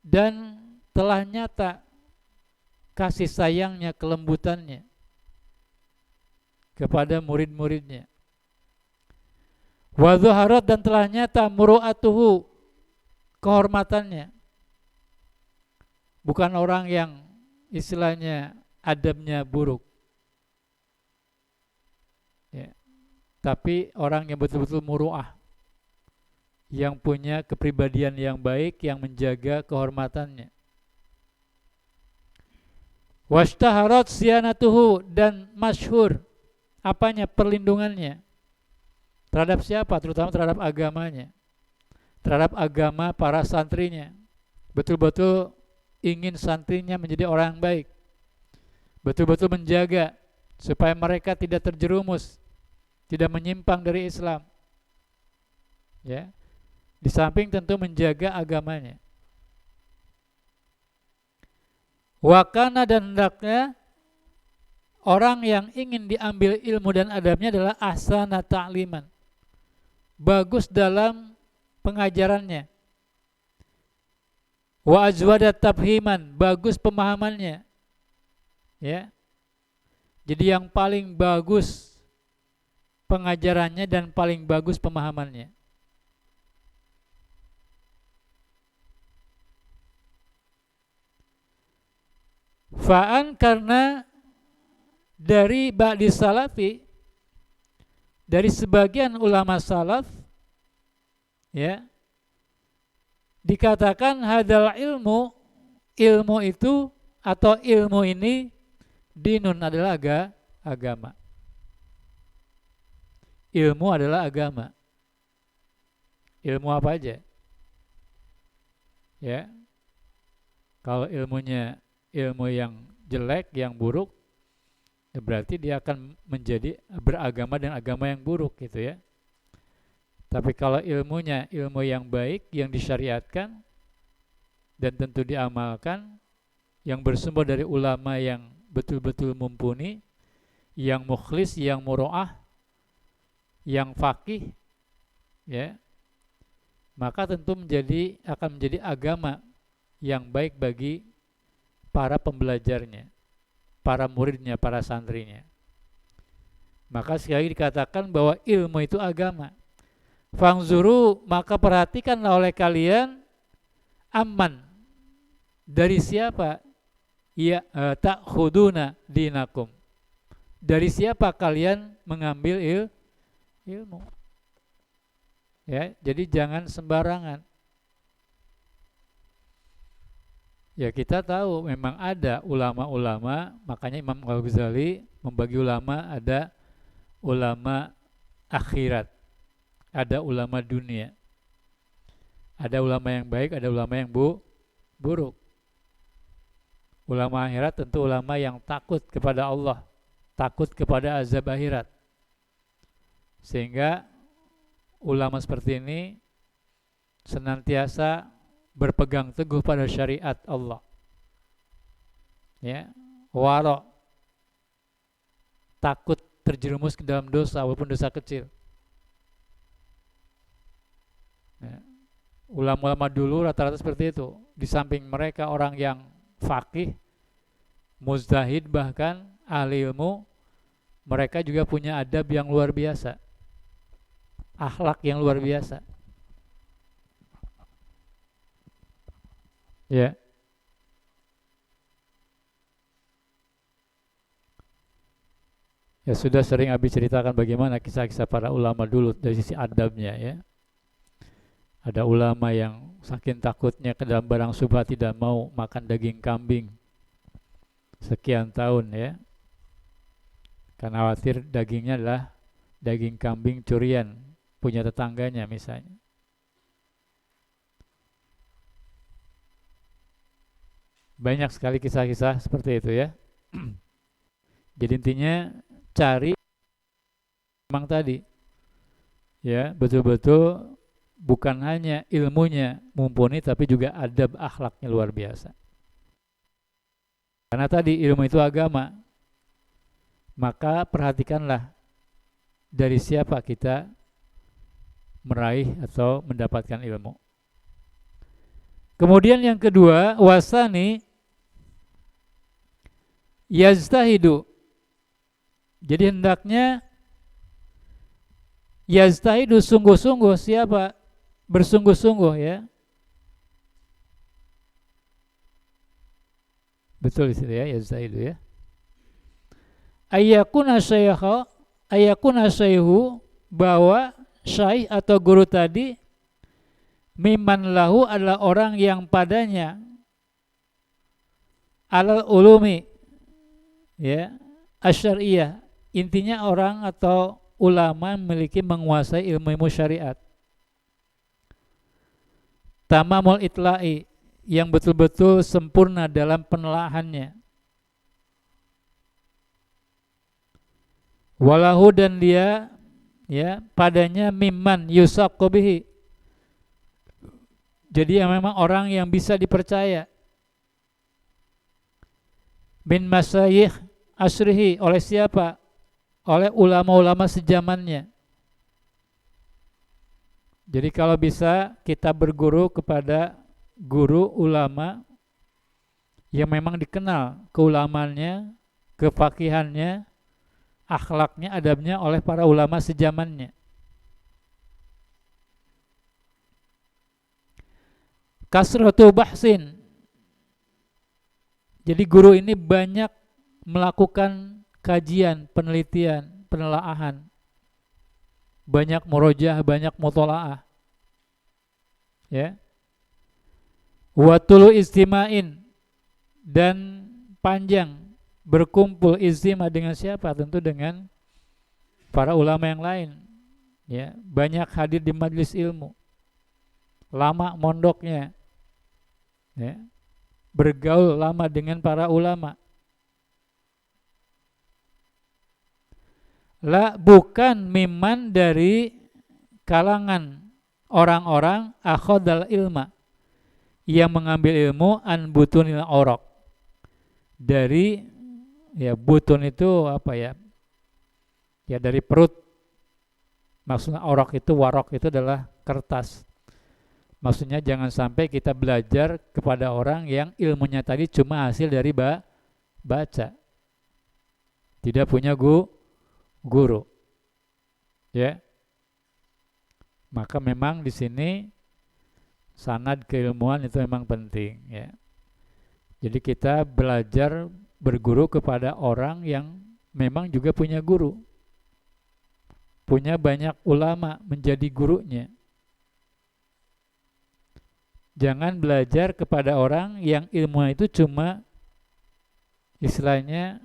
dan telah nyata kasih sayangnya, kelembutannya kepada murid-muridnya. Wa dhaharat, dan telah nyata muru'atuhu, kehormatannya. Bukan orang yang istilahnya adabnya buruk, ya. Tapi orang yang betul-betul muru'ah, yang punya kepribadian yang baik, yang menjaga kehormatannya. Washtaharat siyanatuhu, dan masyhur apanya, perlindungannya terhadap siapa, terutama terhadap agamanya, terhadap agama para santrinya. Betul-betul ingin santrinya menjadi orang yang baik, betul-betul menjaga supaya mereka tidak terjerumus, tidak menyimpang dari Islam, ya. Di samping tentu menjaga agamanya. Wakana, dan hendaknya orang yang ingin diambil ilmu dan adabnya adalah ahsana ta'liman, bagus dalam pengajarannya. Wa ajwada tafhiman, bagus pemahamannya, ya. Jadi yang paling bagus pengajarannya dan paling bagus pemahamannya. Fa'an, karena dari ba'di salafi, dari sebagian ulama salaf, ya, dikatakan hadal ilmu, ilmu itu atau ilmu ini, dinun, adalah agama. Ilmu adalah agama. Ilmu apa aja, ya. Kalau ilmunya ilmu yang jelek, yang buruk, ya berarti dia akan menjadi beragama dan agama yang buruk, gitu ya. Tapi kalau ilmunya ilmu yang baik, yang disyariatkan dan tentu diamalkan, yang bersumber dari ulama yang betul-betul mumpuni, yang mukhlis, yang muro'ah, yang faqih, ya, maka tentu akan menjadi agama yang baik bagi para pembelajarnya, para muridnya, para santrinya. Maka sekali lagi dikatakan bahwa ilmu itu agama. Fangzuru, maka perhatikanlah oleh kalian, aman, dari siapa, ya, ta'khuduna dinakum, dari siapa kalian mengambil ilmu, ya. Jadi jangan sembarangan. Ya, kita tahu memang ada ulama-ulama, makanya Imam Al-Ghazali membagi ulama, ada ulama akhirat, ada ulama dunia. Ada ulama yang baik, ada ulama yang buruk. Ulama akhirat tentu ulama yang takut kepada Allah, takut kepada azab akhirat. Sehingga ulama seperti ini senantiasa berpegang teguh pada syariat Allah, ya. Waro, takut terjerumus ke dalam dosa walaupun dosa kecil, ya. Ulama-ulama dulu rata-rata seperti itu. Di samping mereka orang yang faqih, mujtahid, bahkan ahli ilmu, mereka juga punya adab yang luar biasa, akhlak yang luar biasa, ya. Ya, sudah sering Abi ceritakan bagaimana kisah-kisah para ulama dulu dari sisi adabnya, ya. Ada ulama yang saking takutnya ke dalam barang syubhat tidak mau makan daging kambing sekian tahun, ya, karena khawatir dagingnya adalah daging kambing curian punya tetangganya misalnya. Banyak sekali kisah-kisah seperti itu, ya. Jadi intinya cari memang tadi ya betul-betul bukan hanya ilmunya mumpuni tapi juga adab akhlaknya luar biasa. Karena tadi ilmu itu agama, maka perhatikanlah dari siapa kita meraih atau mendapatkan ilmu. Kemudian yang kedua, wasani yaztahidu. Jadi hendaknya yaztahidu sungguh-sungguh, siapa? Bersungguh-sungguh ya. Betul itu ya, yaztahidu ya. Ayyakuna syaihu, bahwa syaikh atau guru tadi mimman lahu adalah orang yang padanya alal ulumi ya asyariyah, intinya orang atau ulama memiliki menguasai ilmu-ilmu syariat, tamamul itla'i, yang betul-betul sempurna dalam penelaahannya, walahu, dan dia ya padanya mimman yusaqqu bihi, jadi yang memang orang yang bisa dipercaya, min masyayikh asrihi, oleh siapa? Oleh ulama-ulama sejamannya. Jadi kalau bisa kita berguru kepada guru ulama yang memang dikenal keulamannya, kefakihannya, akhlaknya, adabnya oleh para ulama sejamannya. Kasratu bahsin, jadi guru ini banyak melakukan kajian, penelitian, penelaahan, banyak murojaah, banyak mutolaah, ya. Watulu istima'in, dan panjang berkumpul istimah dengan siapa? Tentu dengan para ulama yang lain, ya. Banyak hadir di majelis ilmu, lama mondoknya, ya. Bergaul lama dengan para ulama. La, bukan miman dari kalangan orang-orang akhadal ilma, yang mengambil ilmu an butunil orok, dari ya butun itu apa ya? Ya dari perut. Maksudnya orok itu, warok itu adalah kertas. Maksudnya jangan sampai kita belajar kepada orang yang ilmunya tadi cuma hasil dari baca. Tidak punya guru. Ya. Maka memang di sini sanad keilmuan itu memang penting, ya. Jadi kita belajar berguru kepada orang yang memang juga punya guru. Punya banyak ulama menjadi gurunya. Jangan belajar kepada orang yang ilmunya itu cuma istilahnya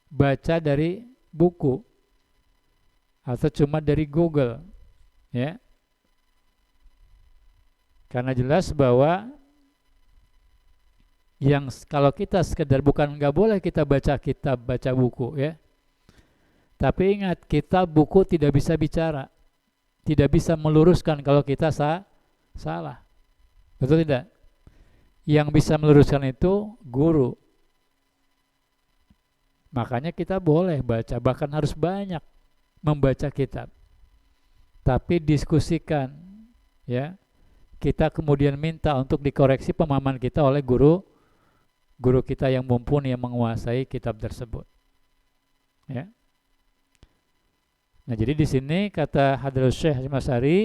baca dari buku atau cuma dari Google, ya. Karena jelas bahwa yang kalau kita sekedar, bukan nggak boleh kita baca kitab, baca buku, ya. Tapi ingat, kitab buku tidak bisa bicara, tidak bisa meluruskan kalau kita salah. Betul tidak? Yang bisa meluruskan itu guru. Makanya kita boleh baca, bahkan harus banyak membaca kitab. Tapi diskusikan, ya. Kita kemudian minta untuk dikoreksi pemahaman kita oleh guru kita yang mumpuni, yang menguasai kitab tersebut. Ya. Nah, jadi di sini kata Hadratus Syekh Hasyim Asy'ari,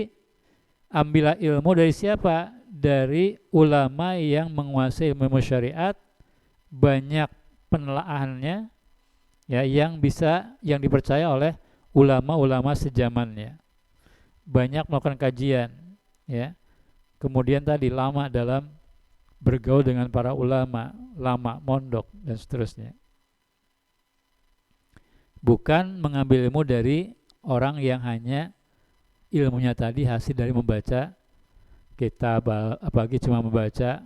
ambillah ilmu dari siapa? Dari ulama yang menguasai ilmu syariat, banyak penelaahannya, ya, yang dipercaya oleh ulama-ulama sejamannya. Banyak melakukan kajian, ya. Kemudian tadi lama dalam bergaul dengan para ulama, lama mondok dan seterusnya. Bukan mengambil ilmu dari orang yang hanya ilmunya tadi hasil dari membaca kitab, apalagi cuma membaca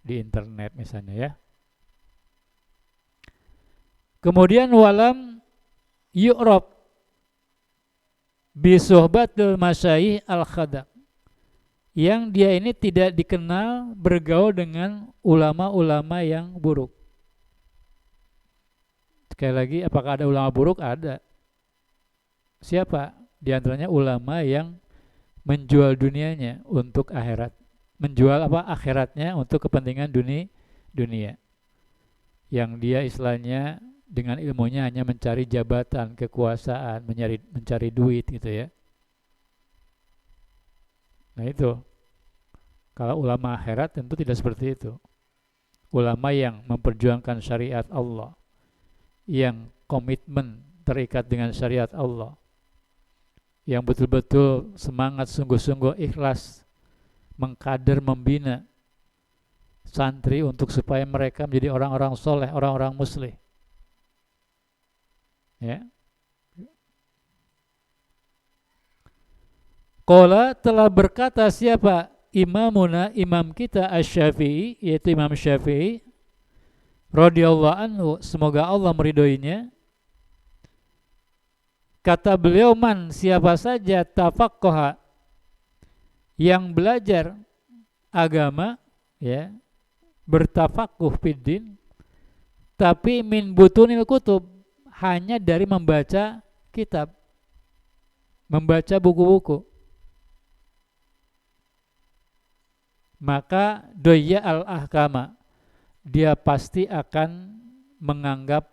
di internet misalnya, ya. Kemudian walam yu'rab, Bisuhbatul masyayikh al-khadaq, yang dia ini tidak dikenal bergaul dengan ulama-ulama yang buruk. Sekali lagi, apakah ada ulama buruk? Ada. Siapa? Di antaranya ulama yang menjual dunianya untuk akhirat. Menjual apa? Akhiratnya untuk kepentingan dunia. Yang dia istilahnya dengan ilmunya hanya mencari jabatan, kekuasaan, mencari duit gitu ya. Nah itu. Kalau ulama akhirat tentu tidak seperti itu. Ulama yang memperjuangkan syariat Allah, yang komitmen terikat dengan syariat Allah, yang betul-betul semangat sungguh-sungguh ikhlas mengkader, membina santri untuk supaya mereka menjadi orang-orang soleh, orang-orang muslih. Ya. Qala, telah berkata siapa? Imamuna, imam kita Asy-Syafi'i, yaitu Imam Syafi'i radhiyallahu anhu, semoga Allah meridhoinya. Kata beliau, man, siapa saja tafaqqaha, yang belajar agama, ya, bertafakuh fiddin, tapi min butunil kutub, hanya dari membaca kitab, membaca buku-buku, maka doya al-ahkama, dia pasti akan menganggap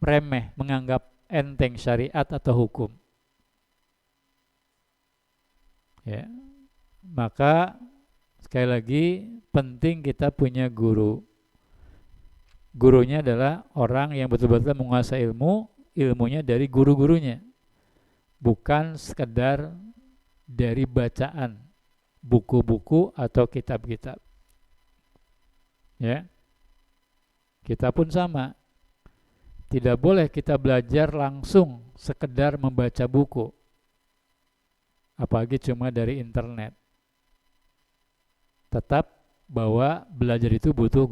remeh, menganggap enteng syariat atau hukum. Ya. Maka sekali lagi penting kita punya guru. Gurunya adalah orang yang betul-betul menguasai ilmu, ilmunya dari guru-gurunya, bukan sekedar dari bacaan buku-buku atau kitab-kitab. Ya. Kita pun sama. Tidak boleh kita belajar langsung sekedar membaca buku, apalagi cuma dari internet. Tetap bahwa belajar itu butuh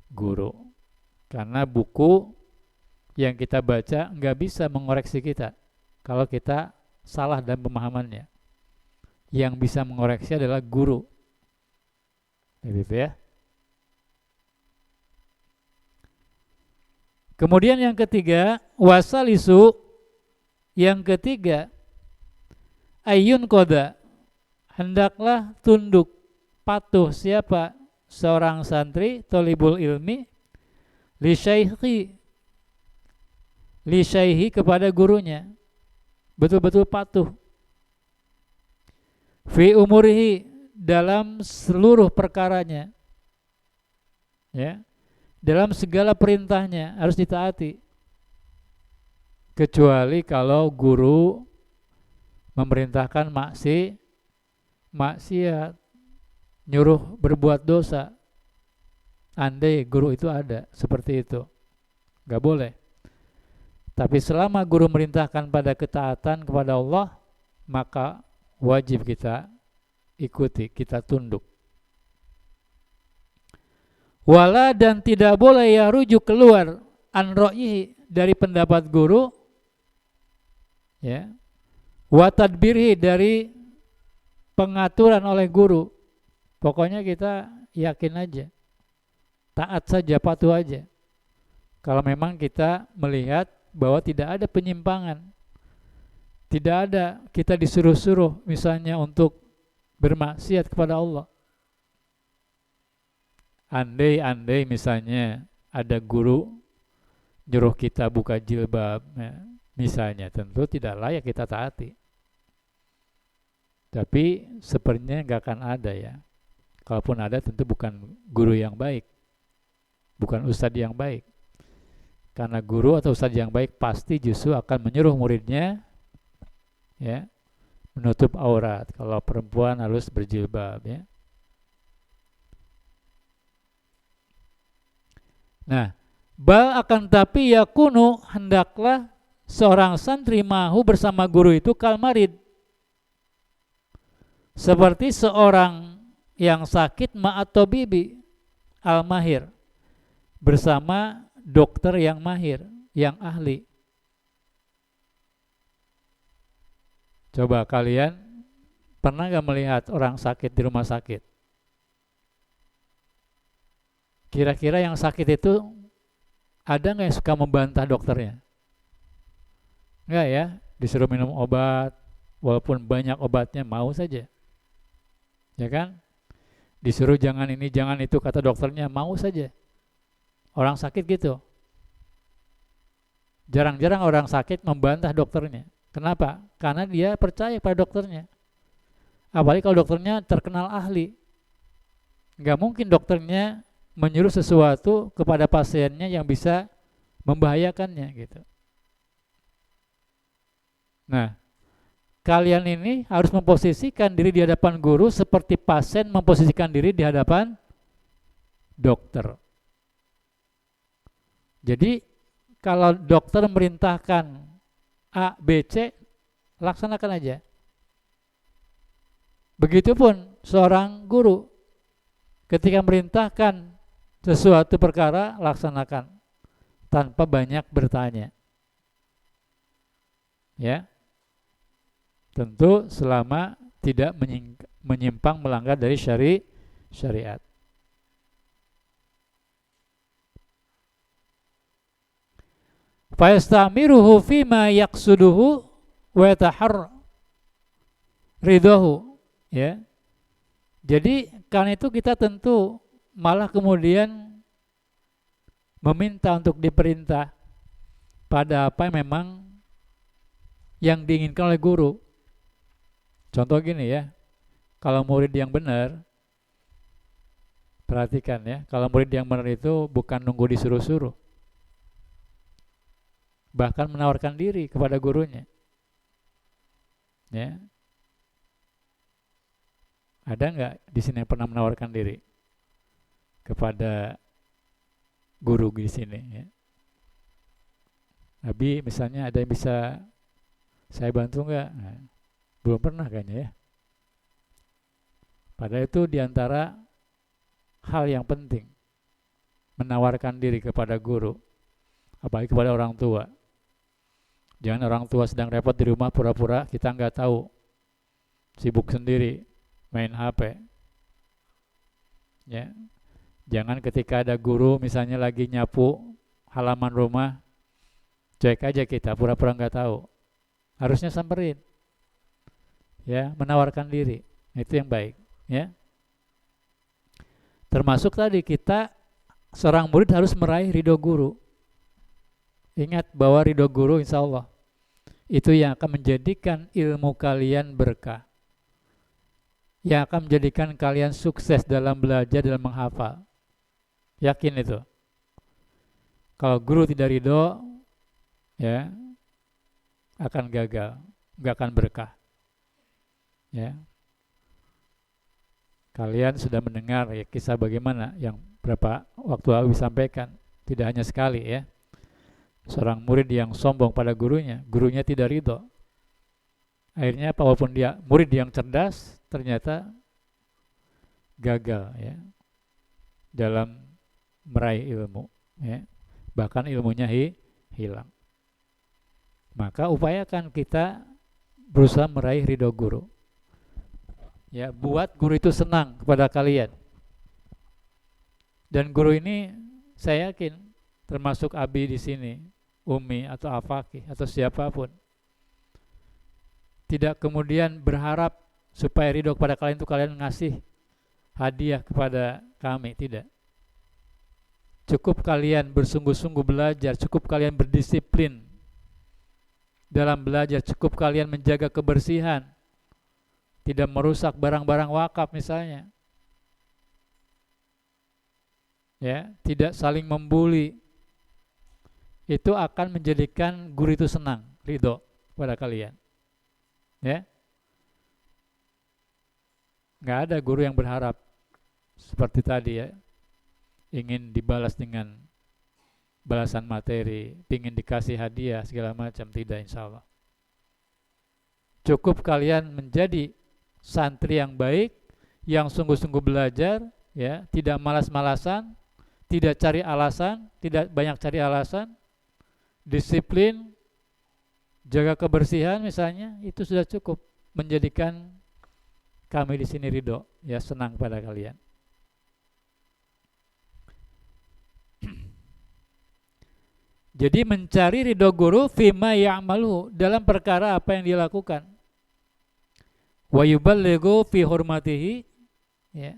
guru. Karena buku yang kita baca nggak bisa mengoreksi kita kalau kita salah dalam pemahamannya. Yang bisa mengoreksi adalah guru. Gitu ya. Kemudian yang ketiga, wasalisu, yang ketiga, ayun koda, hendaklah tunduk, patuh siapa? Seorang santri, tolibul ilmi, li syaihi kepada gurunya, betul-betul patuh. Fi umurihi, dalam seluruh perkaranya, ya, dalam segala perintahnya harus ditaati. Kecuali kalau guru memerintahkan maksiat, nyuruh berbuat dosa. Andai guru itu ada seperti itu, gak boleh. Tapi selama guru merintahkan pada ketaatan kepada Allah, maka wajib kita ikuti, kita tunduk. Wala, dan tidak boleh ya rujuk keluar an ra'yihi, dari pendapat guru, ya, wa tadbirhi, dari pengaturan oleh guru. Pokoknya kita yakin aja, taat saja, patuh aja. Kalau memang kita melihat bahwa tidak ada penyimpangan, tidak ada kita disuruh-suruh misalnya untuk bermaksiat kepada Allah. Andai misalnya ada guru nyuruh kita buka jilbab, ya, misalnya, tentu tidak layak kita taati. Tapi sepertinya nggak akan ada ya. Kalaupun ada, tentu bukan guru yang baik, bukan ustadz yang baik. Karena guru atau ustadz yang baik pasti justru akan menyuruh muridnya, ya, menutup aurat. Kalau perempuan harus berjilbab, ya. Nah, bal akan tapi yakunu, hendaklah seorang santri mahu bersama guru itu kalmarid, seperti seorang yang sakit atau bibi al-mahir, bersama dokter yang mahir, yang ahli. Coba kalian pernah nggak melihat orang sakit di rumah sakit? Kira-kira yang sakit itu ada nggak yang suka membantah dokternya? Nggak ya, disuruh minum obat, walaupun banyak obatnya mau saja. Ya kan? Disuruh jangan ini, jangan itu, kata dokternya mau saja. Orang sakit gitu. Jarang-jarang orang sakit membantah dokternya. Kenapa? Karena dia percaya pada dokternya. Apalagi kalau dokternya terkenal ahli. Nggak mungkin dokternya menyuruh sesuatu kepada pasiennya yang bisa membahayakannya gitu. Nah, kalian ini harus memposisikan diri di hadapan guru seperti pasien memposisikan diri di hadapan dokter. Jadi kalau dokter merintahkan A, B, C, laksanakan aja. Begitupun seorang guru ketika merintahkan sesuatu perkara, laksanakan tanpa banyak bertanya. Ya. Tentu selama tidak menyimpang melanggar dari syariat. Fayastamiruhu fima yaqsuduhu wa yatahar ridahu, ya. Jadi karena itu kita tentu malah kemudian meminta untuk diperintah pada apa yang memang yang diinginkan oleh guru. Contoh gini ya, kalau murid yang benar, perhatikan ya, kalau murid yang benar itu bukan nunggu disuruh-suruh, bahkan menawarkan diri kepada gurunya. Ya, ada nggak di sini yang pernah menawarkan diri kepada guru di sini? Ya. Abi misalnya ada yang bisa saya bantu nggak? Nah, belum pernah kayaknya ya. Padahal itu diantara hal yang penting, menawarkan diri kepada guru, apalagi kepada orang tua. Jangan orang tua sedang repot di rumah pura-pura kita nggak tahu, sibuk sendiri main HP. Ya, jangan ketika ada guru misalnya lagi nyapu halaman rumah, cuek aja kita pura-pura nggak tahu. Harusnya samperin. Ya, menawarkan diri. Itu yang baik, ya. Termasuk tadi kita seorang murid harus meraih ridho guru. Ingat bahwa ridho guru insya Allah itu yang akan menjadikan ilmu kalian berkah, yang akan menjadikan kalian sukses dalam belajar, dalam menghafal. Yakin itu. Kalau guru tidak ridho, ya akan gagal, nggak akan berkah. Ya, kalian sudah mendengar ya kisah bagaimana yang berapa waktu lalu disampaikan, tidak hanya sekali ya. Seorang murid yang sombong pada gurunya, gurunya tidak ridho. Akhirnya apa, walaupun dia murid yang cerdas, ternyata gagal ya dalam meraih ilmu, ya. Bahkan ilmunya hilang. Maka upayakan kita berusaha meraih ridho guru. Ya, buat guru itu senang kepada kalian. Dan guru ini saya yakin termasuk Abi di sini, Umi atau Afaki atau siapapun, tidak kemudian berharap supaya ridho kepada kalian itu kalian ngasih hadiah kepada kami, tidak. Cukup kalian bersungguh-sungguh belajar, cukup kalian berdisiplin dalam belajar, cukup kalian menjaga kebersihan, tidak merusak barang-barang wakaf misalnya, ya, tidak saling membuli, itu akan menjadikan guru itu senang, ridho pada kalian, ya. Nggak ada guru yang berharap seperti tadi ya, ingin dibalas dengan balasan materi, ingin dikasih hadiah segala macam, tidak, insya Allah. Cukup kalian menjadi santri yang baik, yang sungguh-sungguh belajar, ya, tidak malas-malasan, tidak cari alasan, tidak banyak cari alasan, disiplin, jaga kebersihan misalnya, itu sudah cukup menjadikan kami di sini ridho, ya, senang pada kalian. Jadi mencari ridho guru fima ya'malu, dalam perkara apa yang dia lakukan. Wa yuballighu fi hurmatihi, ya.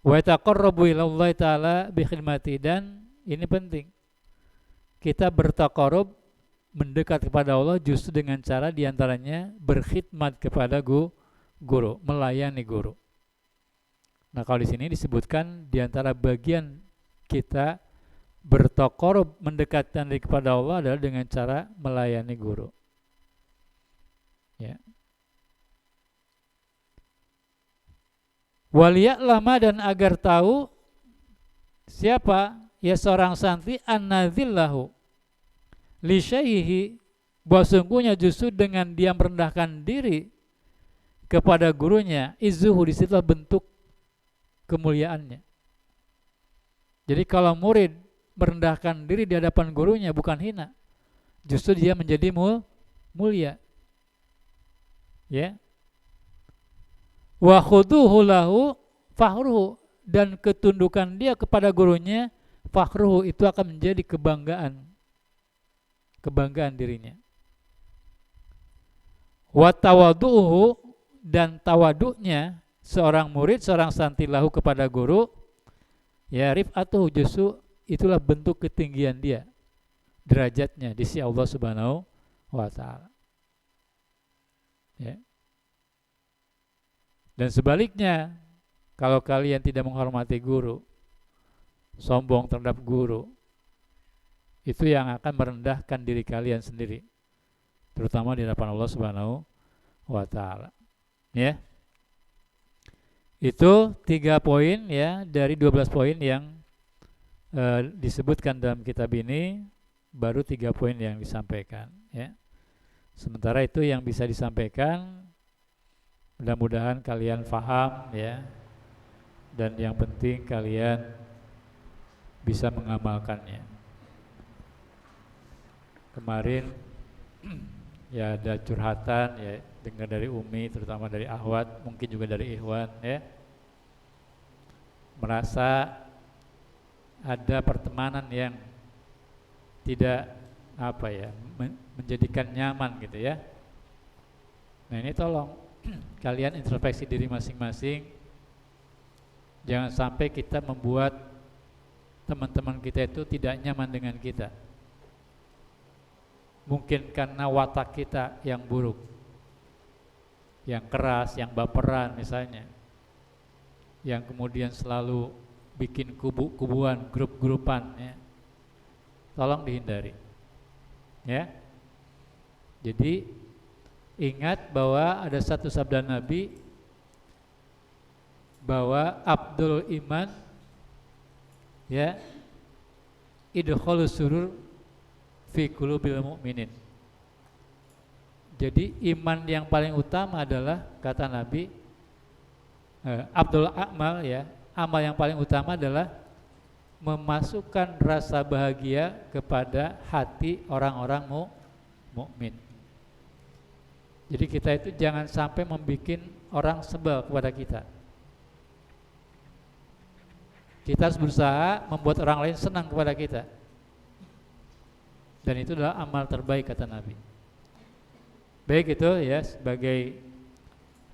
Wa taqarrabu ila Allah taala bi khidmati, dan ini penting. Kita bertaqarrub, mendekat kepada Allah justru dengan cara diantaranya berkhidmat kepada guru, melayani guru. Nah, kalau di sini disebutkan diantara bagian kita bertaqarrub, mendekatkan diri kepada Allah adalah dengan cara melayani guru. Ya. Waliya'lama, dan agar tahu siapa, ya, seorang santri, annadzillahu li syaihi, bahwa sungguhnya justru dengan dia merendahkan diri kepada gurunya, izzuhu, disitulah bentuk kemuliaannya. Jadi kalau murid merendahkan diri di hadapan gurunya bukan hina, justru dia menjadi mulia. Ya. Wa khuduhu lahu fakhruhu, dan ketundukan dia kepada gurunya, fakhruhu, itu akan menjadi kebanggaan dirinya. Wa tawadu'uhu, dan tawaduknya seorang murid, seorang santri lahu kepada guru, ya, rif'atuhu, justru itulah bentuk ketinggian dia, derajatnya di sisi Allah Subhanahu wa taala. Ya. Dan sebaliknya, kalau kalian tidak menghormati guru, sombong terhadap guru, itu yang akan merendahkan diri kalian sendiri, terutama di hadapan Allah Subhanahu wa taala. Ya. Itu 3 poin, ya, dari 12 poin yang disebutkan dalam kitab ini, baru 3 poin yang disampaikan, ya. Sementara itu yang bisa disampaikan, mudah-mudahan kalian paham, ya, dan yang penting kalian bisa mengamalkannya. Kemarin ya ada curhatan, ya, dengar dari Umi, terutama dari Ahwat, mungkin juga dari Ikhwan, ya, merasa ada pertemanan yang tidak menjadikan nyaman gitu, ya. Nah, ini tolong kalian introspeksi diri masing-masing. Jangan sampai kita membuat teman-teman kita itu tidak nyaman dengan kita. Mungkin karena watak kita yang buruk, yang keras, yang baperan misalnya, yang kemudian selalu bikin kubu-kubuan, grup-grupan, ya. Tolong dihindari, ya. Jadi ingat bahwa ada satu sabda Nabi, bahwa Abdul Iman, ya, idkhulus surur fi qulubil mu'minin. Jadi iman yang paling utama adalah, kata Nabi, Abdul Amal, ya, amal yang paling utama adalah memasukkan rasa bahagia kepada hati orang-orang mukmin. Jadi kita itu jangan sampai membuat orang sebel kepada kita. Kita harus berusaha membuat orang lain senang kepada kita. Dan itu adalah amal terbaik, kata Nabi. Baik, itu, ya, sebagai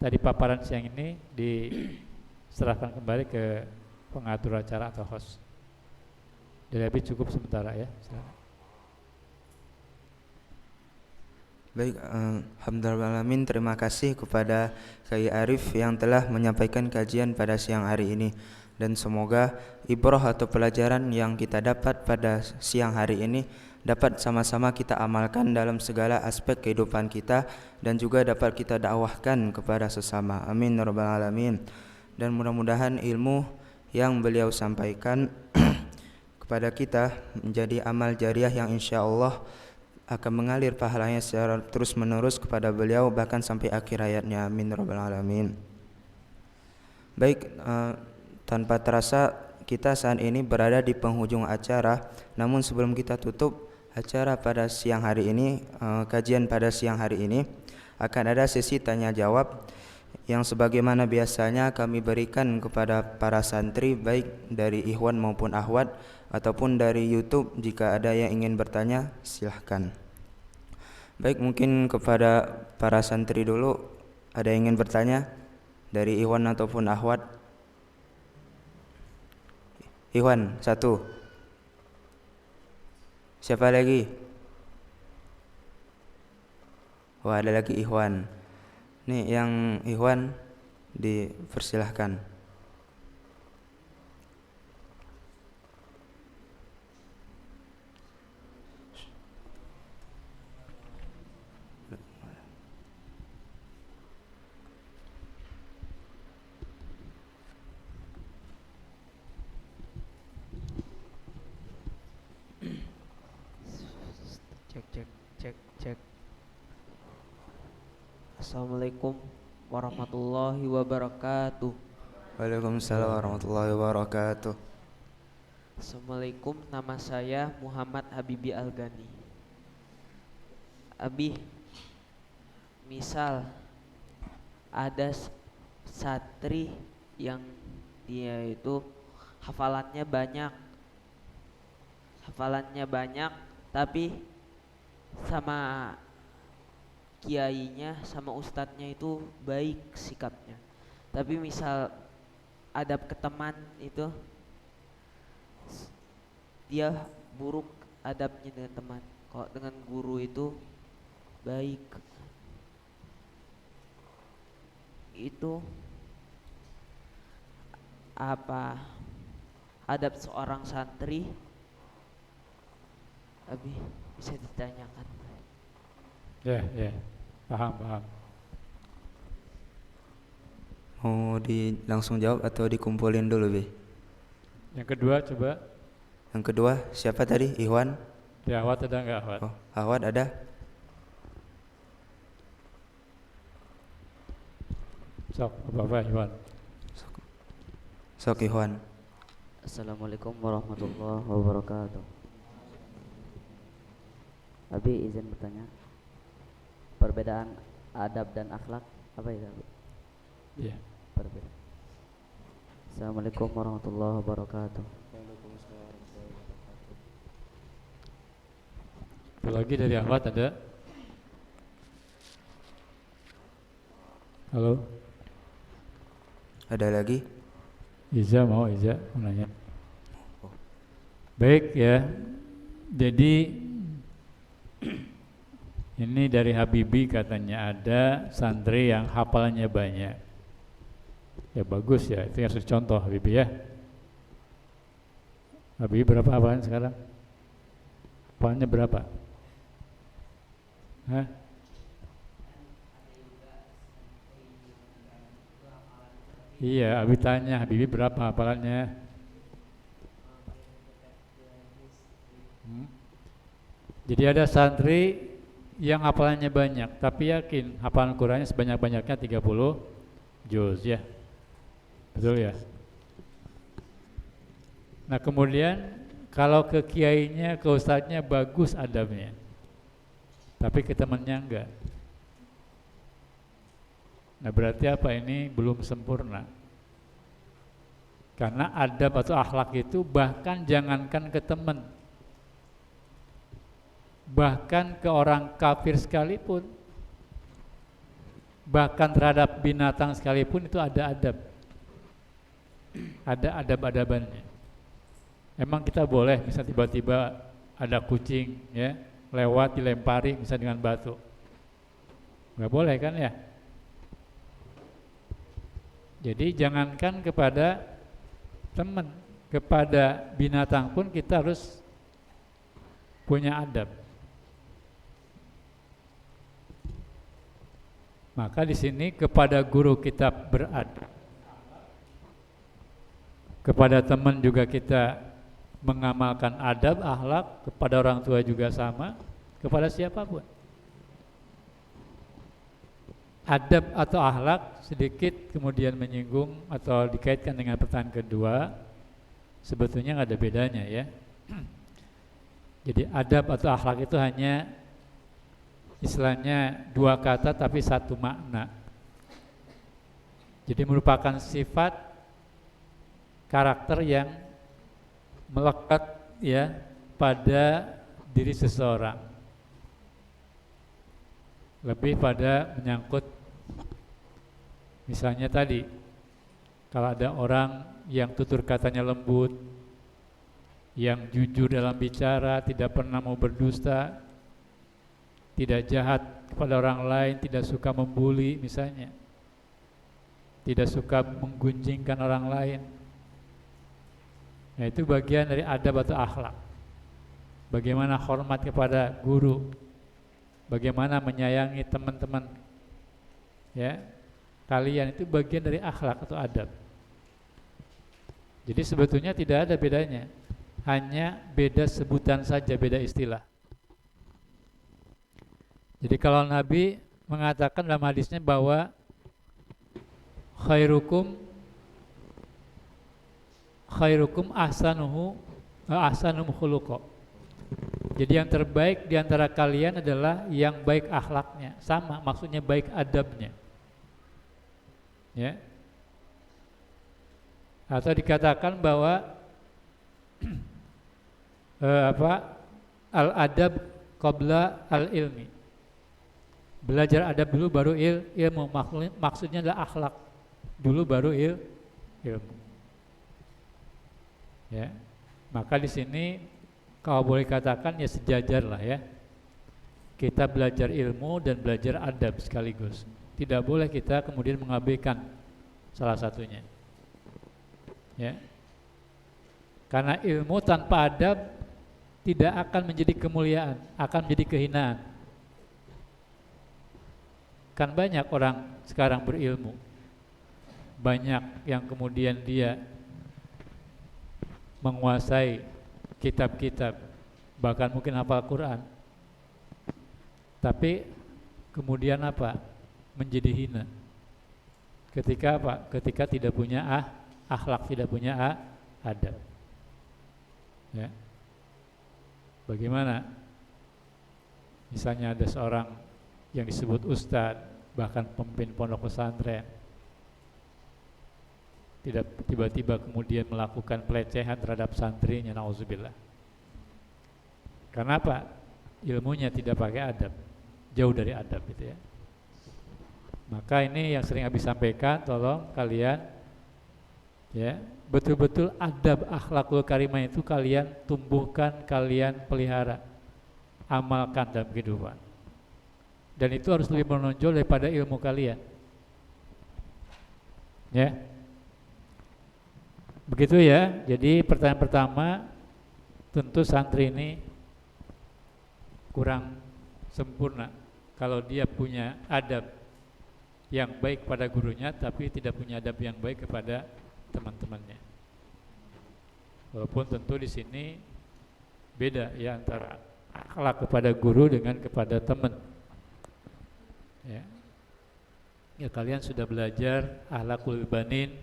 tadi paparan siang ini diserahkan kembali ke pengatur acara atau host. Dari Habib cukup sementara, ya. Silakan. Baik, alhamdulillahirrahmanirrahim, terima kasih kepada Kyai Arif yang telah menyampaikan kajian pada siang hari ini. Dan semoga ibrah atau pelajaran yang kita dapat pada siang hari ini dapat sama-sama kita amalkan dalam segala aspek kehidupan kita, dan juga dapat kita dakwahkan kepada sesama. Amin ya rabbal alamin. Dan mudah-mudahan ilmu yang beliau sampaikan kepada kita menjadi amal jariah yang insyaallah akan mengalir pahalanya secara terus menerus kepada beliau bahkan sampai akhir hayatnya. Amin ya rabbal alamin. Baik, tanpa terasa kita saat ini berada di penghujung acara. Namun sebelum kita tutup, acara pada siang hari ini, kajian pada siang hari ini akan ada sesi tanya jawab yang sebagaimana biasanya kami berikan kepada para santri baik dari ikhwan maupun akhwat ataupun dari YouTube. Jika ada yang ingin bertanya, silahkan. Baik, mungkin kepada para santri dulu, ada yang ingin bertanya dari ikhwan ataupun akhwat? Ikhwan, satu. Siapa lagi? Wah, ada lagi ikhwan. Nih yang ikhwan dipersilahkan. Cek. Assalamualaikum warahmatullahi wabarakatuh. Waalaikumsalam warahmatullahi wabarakatuh. Assalamualaikum, nama saya Muhammad Habibi Algani. Abi, misal ada santri yang dia itu hafalannya banyak, tapi sama kiainya, sama ustadznya itu baik sikapnya. Tapi misal adab ke teman itu dia buruk adabnya dengan teman. Kalau dengan guru itu baik. Itu apa adab seorang santri? Abi, bisa ditanyakan. Ya, paham. Mau langsung jawab atau dikumpulin dulu, Bi? Yang kedua coba. Yang kedua, siapa tadi? Ikhwan? Di Ahwat ada nggak Ahwat? Oh, Ahwat ada? Sok, apa Ikhwan? Sok Ikhwan. Assalamualaikum warahmatullahi wabarakatuh. Abi izin bertanya, perbedaan adab dan akhlak apa itu, Abi? Iya. Perbedaan. Assalamualaikum warahmatullahi wabarakatuh. Satu lagi dari Ahwat ada? Halo? Ada lagi? Iza mau nanya. Baik ya. Jadi ini dari Habibi katanya ada santri yang hafalannya banyak. Ya bagus ya, itu harus contoh Habibi ya. Habibi berapa hafalan sekarang? Hafalannya berapa? Hah? Iya, Abi tanya Habibi berapa hafalannya? Jadi ada santri yang hafalannya banyak, tapi yakin hafalan Qur'annya sebanyak-banyaknya 30 juz ya. Betul ya? Nah kemudian kalau ke kiainya, ke ustadznya bagus adabnya, tapi ke temannya enggak. Nah berarti apa, ini belum sempurna. Karena adab atau akhlak itu bahkan jangankan ke teman, bahkan ke orang kafir sekalipun, bahkan terhadap binatang sekalipun itu ada adab. Ada adab-adabannya. Emang kita boleh misal tiba-tiba ada kucing ya lewat dilempari misal dengan batu, nggak boleh kan ya. Jadi jangankan kepada teman, kepada binatang pun kita harus punya adab. Maka di sini kepada guru kita beradab, kepada teman juga kita mengamalkan adab, akhlak, kepada orang tua juga sama, kepada siapapun. Adab atau akhlak sedikit kemudian menyinggung atau dikaitkan dengan pertanyaan kedua, sebetulnya nggak ada bedanya ya. Jadi adab atau akhlak itu hanya istilahnya dua kata tapi satu makna. Jadi merupakan sifat karakter yang melekat ya pada diri seseorang. Lebih pada menyangkut misalnya tadi kalau ada orang yang tutur katanya lembut, yang jujur dalam bicara, tidak pernah mau berdusta, tidak jahat kepada orang lain, tidak suka membuli misalnya, tidak suka menggunjingkan orang lain. Nah, itu bagian dari adab atau akhlak. Bagaimana hormat kepada guru, bagaimana menyayangi teman-teman, ya, kalian itu bagian dari akhlak atau adab. Jadi sebetulnya tidak ada bedanya, hanya beda sebutan saja, beda istilah. Jadi kalau Nabi mengatakan dalam hadisnya bahwa khairukum ahsanuhum khuluqa. Jadi yang terbaik di antara kalian adalah yang baik akhlaknya. Sama, maksudnya baik adabnya. Ya. Atau dikatakan bahwa al-adab qabla al-ilmi. Belajar adab dulu baru ilmu. Maksudnya adalah akhlak. Dulu baru ilmu. Ya. Maka di sini kalau boleh katakan ya sejajar lah ya. Kita belajar ilmu dan belajar adab sekaligus. Tidak boleh kita kemudian mengabaikan salah satunya. Ya. Karena ilmu tanpa adab tidak akan menjadi kemuliaan, akan menjadi kehinaan. Kan banyak orang sekarang berilmu, banyak yang kemudian dia menguasai kitab-kitab, bahkan mungkin hafal Quran, tapi kemudian apa? Menjadi hina. Ketika apa? Ketika tidak punya akhlak, tidak punya adab. Ya. Bagaimana? Misalnya ada seorang yang disebut ustadz, bahkan pemimpin pondok pesantren, tidak tiba-tiba kemudian melakukan pelecehan terhadap santrinya, nauzubillah. Karena apa? Ilmunya tidak pakai adab, jauh dari adab gitu ya. Maka ini yang sering Abi sampaikan, tolong kalian ya, betul-betul adab akhlakul karimah itu kalian tumbuhkan, kalian pelihara, amalkan dalam kehidupan. Dan itu harus lebih menonjol daripada ilmu kalian. Ya. Begitu ya. Jadi pertanyaan pertama, tentu santri ini kurang sempurna kalau dia punya adab yang baik pada gurunya tapi tidak punya adab yang baik kepada teman-temannya. Walaupun tentu di sini beda ya antara akhlak kepada guru dengan kepada teman. Ya. Ya, kalian sudah belajar akhlakul banin,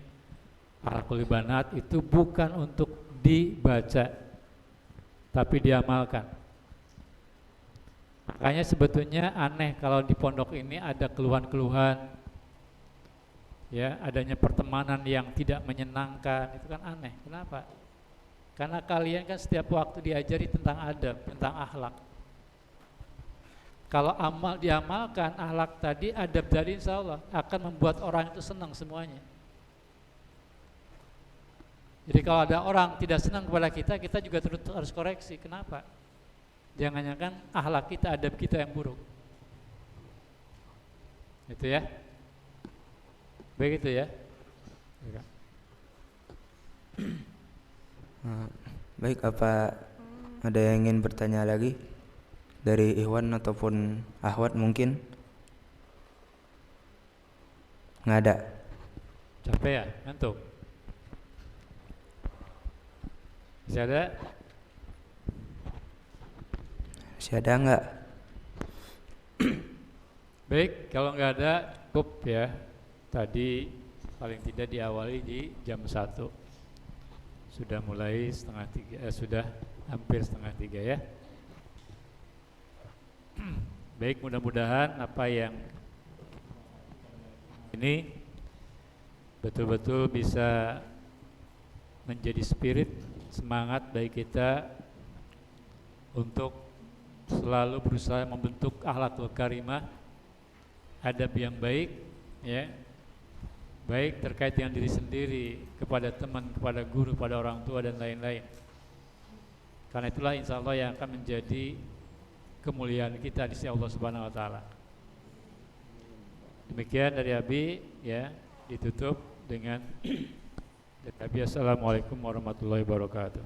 akhlakul banat itu bukan untuk dibaca tapi diamalkan. Makanya sebetulnya aneh kalau di pondok ini ada keluhan-keluhan, ya, adanya pertemanan yang tidak menyenangkan, itu kan aneh. Kenapa? Karena kalian kan setiap waktu diajari tentang adab, tentang akhlak. Kalau amal diamalkan, akhlak tadi, adab tadi, insya Allah akan membuat orang itu senang semuanya. Jadi kalau ada orang tidak senang kepada kita, kita juga harus koreksi. Kenapa? Jangan-jangan akhlak kita, adab kita yang buruk. Itu ya. Begitu ya. Baik, apa ada yang ingin bertanya lagi dari Ikhwan ataupun Ahwat mungkin? Nggak ada. Capek ya, ngantuk. Masih ada? Masih ada nggak? Baik, kalau nggak ada cukup ya. Tadi paling tidak diawali di jam 1. Sudah mulai setengah 3, sudah hampir setengah 3 ya. Baik, mudah-mudahan apa yang ini betul-betul bisa menjadi spirit, semangat bagi kita untuk selalu berusaha membentuk akhlakul karimah, adab yang baik, ya, baik terkait dengan diri sendiri, kepada teman, kepada guru, kepada orang tua dan lain-lain. Karena itulah insya Allah yang akan menjadi kemuliaan kita di sisi Allah Subhanahu Wa Taala. Demikian dari Abi, ya, ditutup dengan dari Abi. Assalamualaikum warahmatullahi wabarakatuh.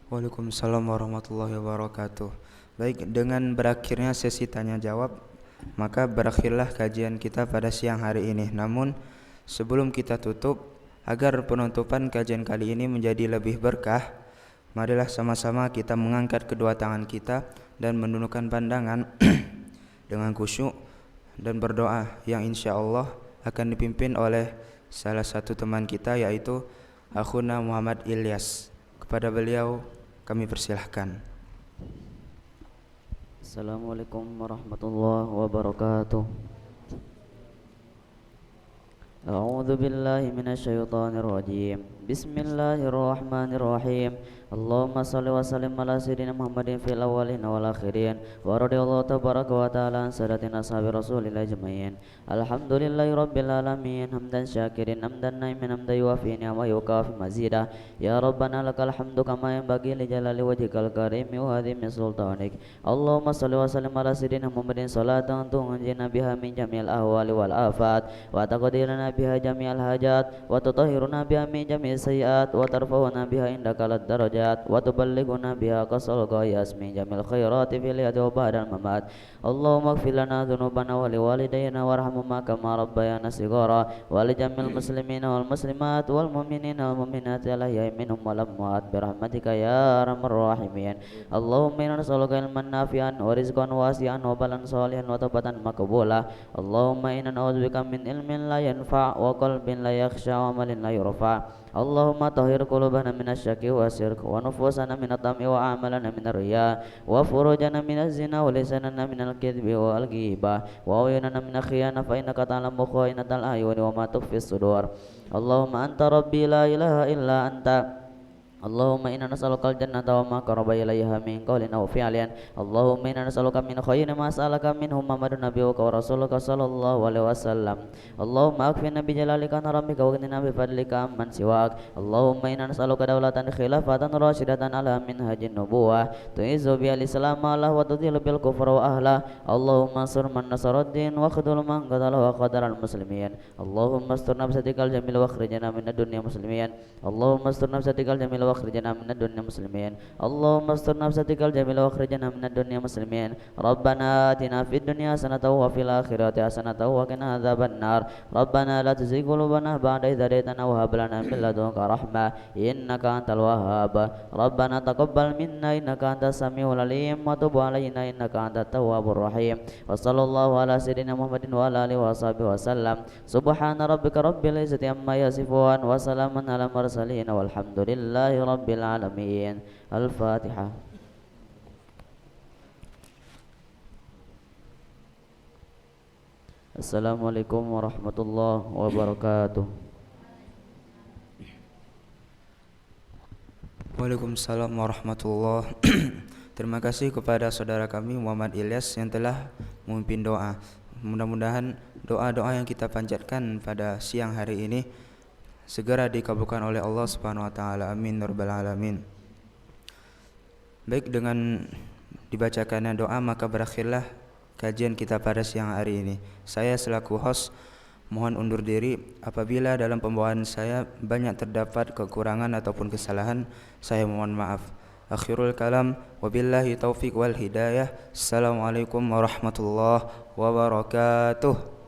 Waalaikumsalam warahmatullahi wabarakatuh. Baik, dengan berakhirnya sesi tanya jawab, maka berakhirlah kajian kita pada siang hari ini. Namun sebelum kita tutup, agar penutupan kajian kali ini menjadi lebih berkah, marilah sama-sama kita mengangkat kedua tangan kita dan menundukkan pandangan dengan khusyuk dan berdoa yang insya Allah akan dipimpin oleh salah satu teman kita, yaitu Akhuna Muhammad Ilyas. Kepada beliau kami persilahkan. Assalamualaikum warahmatullahi wabarakatuh. A'udzu billahi minasyaitonir rajim. Bismillahirrahmanirrahim. Allahumma salli wa sallim ala sayyidina Muhammadin fil awwalin wal akhirin wa radhiyallahu tabaraka wa ta'ala an sadatina ashabi rasulillah ajmain. Alhamdulillahi rabbil alamin, hamdan syakirin, hamdan naimin, hamdan yuwafi ni'ama yukafi mazida. Ya rabbana lakal hamdu kama yanbaghi li jalali wajhikal karimi wa azimi sultanik. Allahumma salli wa sallim ala sayyidina Muhammadin salatan tunjina biha min jamil ahwali wal afat wa taqdiruna biha jamil hajat wa tutahhiruna biha min jamil sayiat wa tarfa'una biha indakal darajat wa tuballighuna biha qasal ghayas min jamil khairati fil yadi wa ba'dal mamat. Allahumma ighfir lana dhunubana wa liwalidayna warhamhuma kama rabbayana shighara wa li jamil muslimina wal muslimat wal mu'minina wal mu'minati al-ahya'i minhum wal amwat bi rahmatika ya arhamar rahimin. Allahumma inna nas'aluka ilman nafi'an wa rizqan wasi'an wa balan shalihan wa tawbatan maqbulah. Allahumma inna na'udzubika min ilmin la yanfa' wa qalbin la yakhsha wa amalin la yurfa'. Allahumma tahhir qulubana minasyaki wa syirk wa nufusana minat-tam'i wa a'malana minar riya wa furujana minaz zina wa lisanana minal kidbi wal ghibah wa uyunana minal khiyana fa innaka ta'lamu kha'inatal a'yuni wa ma tukhfis sudur. Allahumma anta rabbi la ilaha illa anta. Allahumma inna nas'alukal jannata wa ma qaraba ilaiha min qawlin aw fi'lin. Allahumma inna nas'aluka min khairin ma sa'alaka minhu Muhammadun nabiyyuka wa rasuluka sallallahu alaihi wasallam. Allahumma akfina bi jalalika an rabbika wa qina bi fadlika amman siwak. Allahumma inna nas'aluka dawlatan khilafatan rasyidatan ala minhajin nubuwah tu'izzu bil islam Allah wa tudhillu bil kufra wa ahla. Allahumma ansur man nasaraddin wa khudhul man qatala wa qadaral muslimin. Allahumma asturna bi satikal jamil wa akhrijna minad dunya muslimin. Allahumma asturna bi satikal jamil واخرجنا من الدنيا مسلمين. اللهم استر نفستك الجميل واخرجنا من الدنيا مسلمين. ربنا آتنا في الدنيا حسنة وفي الآخرة حسنة وقنا عذاب النار. ربنا لا تزغ قلوبنا بعد إذ هديتنا وهب لنا من لدنك رحمة إنك أنت الوهاب. ربنا تقبل منا إنك أنت السميع العليم وتب علينا إنك أنت التواب الرحيم. وصلى الله على سيدنا محمد وعلى آله وصحبه وسلم. سبحان ربك رب العزة عما يصفون وسلام على المرسلين والحمد لله Rabbil alamin. Al-Fatihah. Assalamualaikum warahmatullahi wabarakatuh. Waalaikumsalam warahmatullahi. Terima kasih kepada saudara kami Muhammad Ilyas yang telah memimpin doa. Mudah-mudahan doa-doa yang kita panjatkan pada siang hari ini segera dikabulkan oleh Allah Subhanahu wa taala. Amin ya rabbal alamin. Baik, dengan dibacakannya doa maka berakhirlah kajian kita pada siang hari ini. Saya selaku host mohon undur diri apabila dalam pembawaan saya banyak terdapat kekurangan ataupun kesalahan, saya mohon maaf. Akhirul kalam wabillahi taufiq wal hidayah. Assalamualaikum warahmatullahi wabarakatuh.